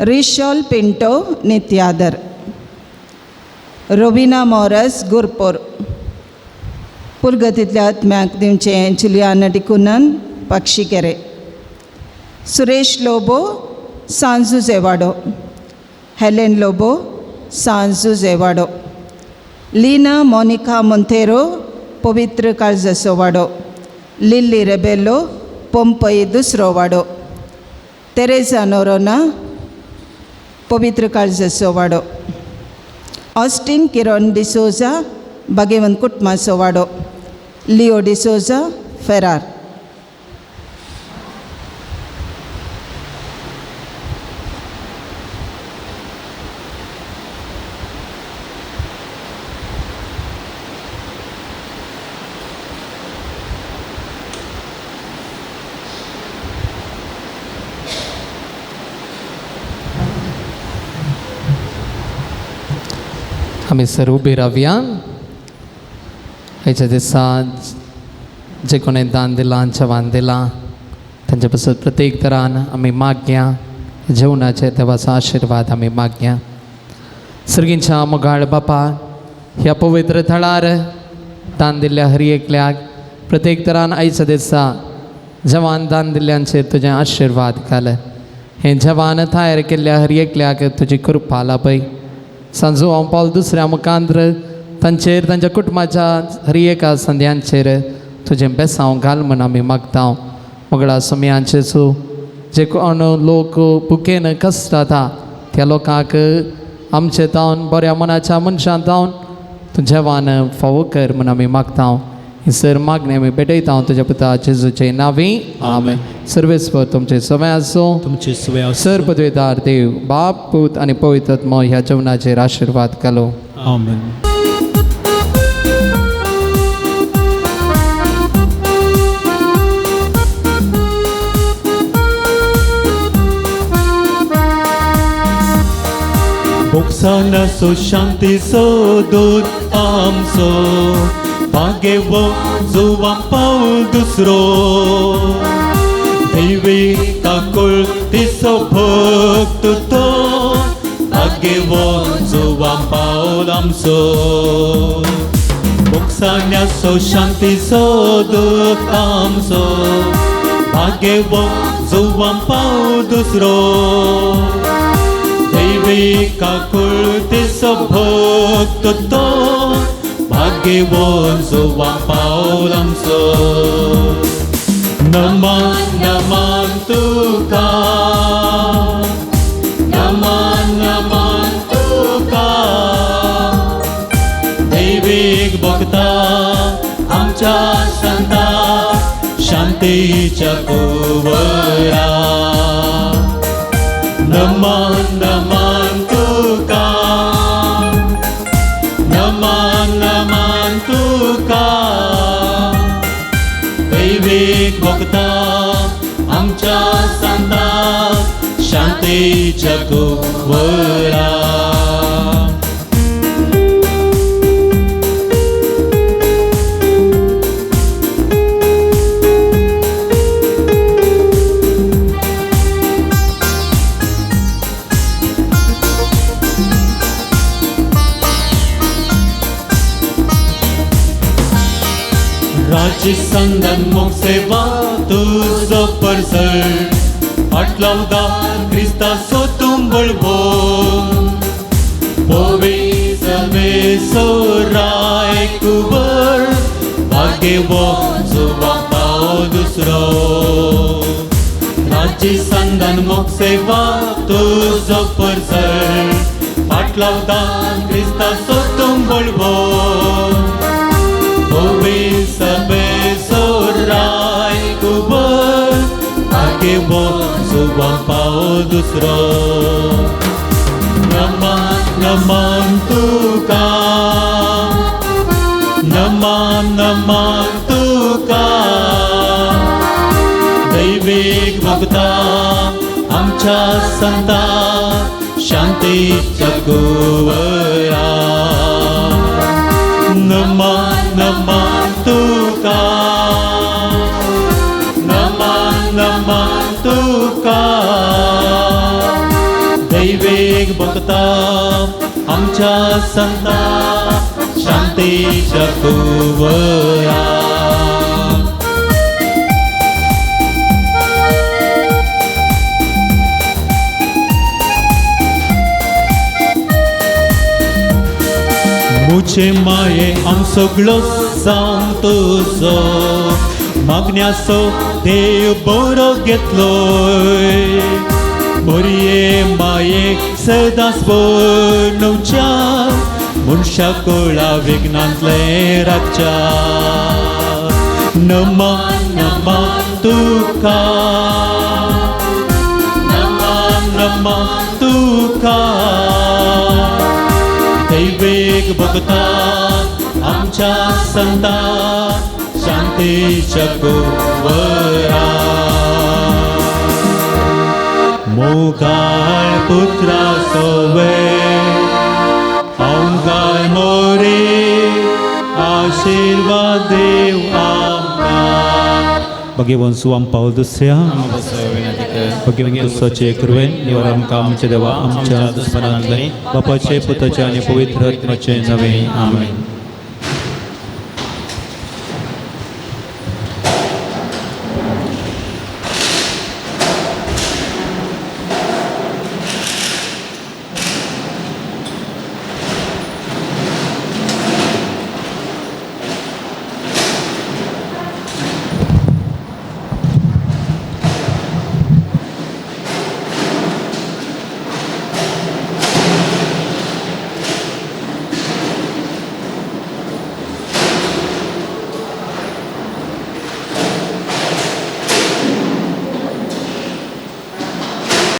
Rishal Pinto Nityadhar. Rovina Moras Gurpur. पुलगतींतल्या आत्म्याक दिवचें जुलियाना डिकुनन पक्षीकेरे. सुरेश लोबो सांजुजेवाडो. हेलेन लोबो सांजुजेवाडो. लीना मोनिका मोंतेरो पवित्र काळजाचो वाडो. लिल्ली रेबेलो पोंपई दुसरो वाडो. तेरेजा नोरोना पवित्र काळजाचो वाडो. ऑस्टीन किरण डिसोजा भाग्यवंत कुटुंबाचो वाडो. लिओ डिसोजा फेरार. आम्ही सर्व उबे रावया. ह्याच्या दिसात जे कोणी दान दिलां जवान दिलां तांच्या पासून प्रत्येक तरान आमी मागया. जेवणाचे देवाचो आशिर्वाद आमी मागया. सर्गींच्या मोगाळ बापा, ह्या पवित्र थळार दान दिल्ल्या हर एकल्याक प्रत्येक तरान आयच्या दिसा जवान दान दिल्ल्यांचेर तुजें आशिर्वाद घाल. हे जवान तयार केल्ल्या हर एकल्याक तुजी कृपा लाभय. सांजो हांव पावल दुसऱ्या मुखांत्र तांचेर तांच्या कुटुंबाच्या हर एका संद्यांचेर तुजें बेसांव घाल म्हूण आमी मागता. मोगळा समयांचे जे कोण लोक भुकेन कश्टाता त्या लोकांक आमचे तावन बऱ्या मनाच्या मनशान तावन तूं जेवण फावो कर म्हूण आमी मागता. ही सर मागणी आमी भेटयता तुज्या पुता जेजूचे नांवी. आमेन. सर्वेस्वर तुमचे सवय आसो. तुमची सवय सर पदवेदार देव बाप पूत आनी पवित्र आत्मो ह्या जेवणाचेर आशिर्वाद घालो. आमेन. मोक्षाचो शांतीचो दूत आमचो भाग्यवो जुवा पावल दुसरो. दैवीक आकुलतेचो भक्त तो भाग्यवो जुवा पावल आमचो. मोक्षाचो शांतीचो दूत आमचो भाग्यवो जुवा पावल दुसरो. दैवीक आकुलतेचो भक्त तो भाग्यवान जुवा पावल आमचो. नमन नमन तुका, नमन नमन तुका. दैवीक भक्ता आमच्या संता शांतीच्या कुवरा. नमन नमन तुका, नमन नमन तुका. दैवीक भक्ता आमच्या संता शांतीच्या कुवरा. राजी संदन मुख सेवा तुझो परसर. फाटलावदा क्रिस्ता सोतूम बळबो. पोवे सवे सोराय कुबर भाग्यवो जुवा पाव दुसरो. आमची संदान मोग सेवा तुझो परसर फाटलावता क्रिस्ता सोतून बोलबो ओबे सबे सोराय कुबर आगे बो सुबह पाओ दुसरो नमन नमन तुका नमन नमन तुका दैविक भक्ता आमच्या संता शांतीच्या कुवरा नमन नमन तुका नमन नमन तुका दैविक भक्ता आमच्या संता शांतीच्या कुवरा मुचे माये आम सगळो जावन तुजो मागण्याचो देव बरो घेतलोय बरये मायेक सदांच बनवच्या मनशा कोळा विघ्नांतले राखच्या नमन नमन तुका नमन नमन तुका दैविक भक्ता आमच्या संता शांतीच्या कुवरा मोगाळ पुत्रा सोवे औंगाळ मोरे आशीर्वाद देव आमकां भगवान सुवाम पावल दुसऱ्या भगवान दुसऱ्याचे कृपेन देव आमकां आमचे देवा आमच्या दुस्मनांतले बापाचे पुताचे आनी पवित्र आत्म्याचे नवे आमेन.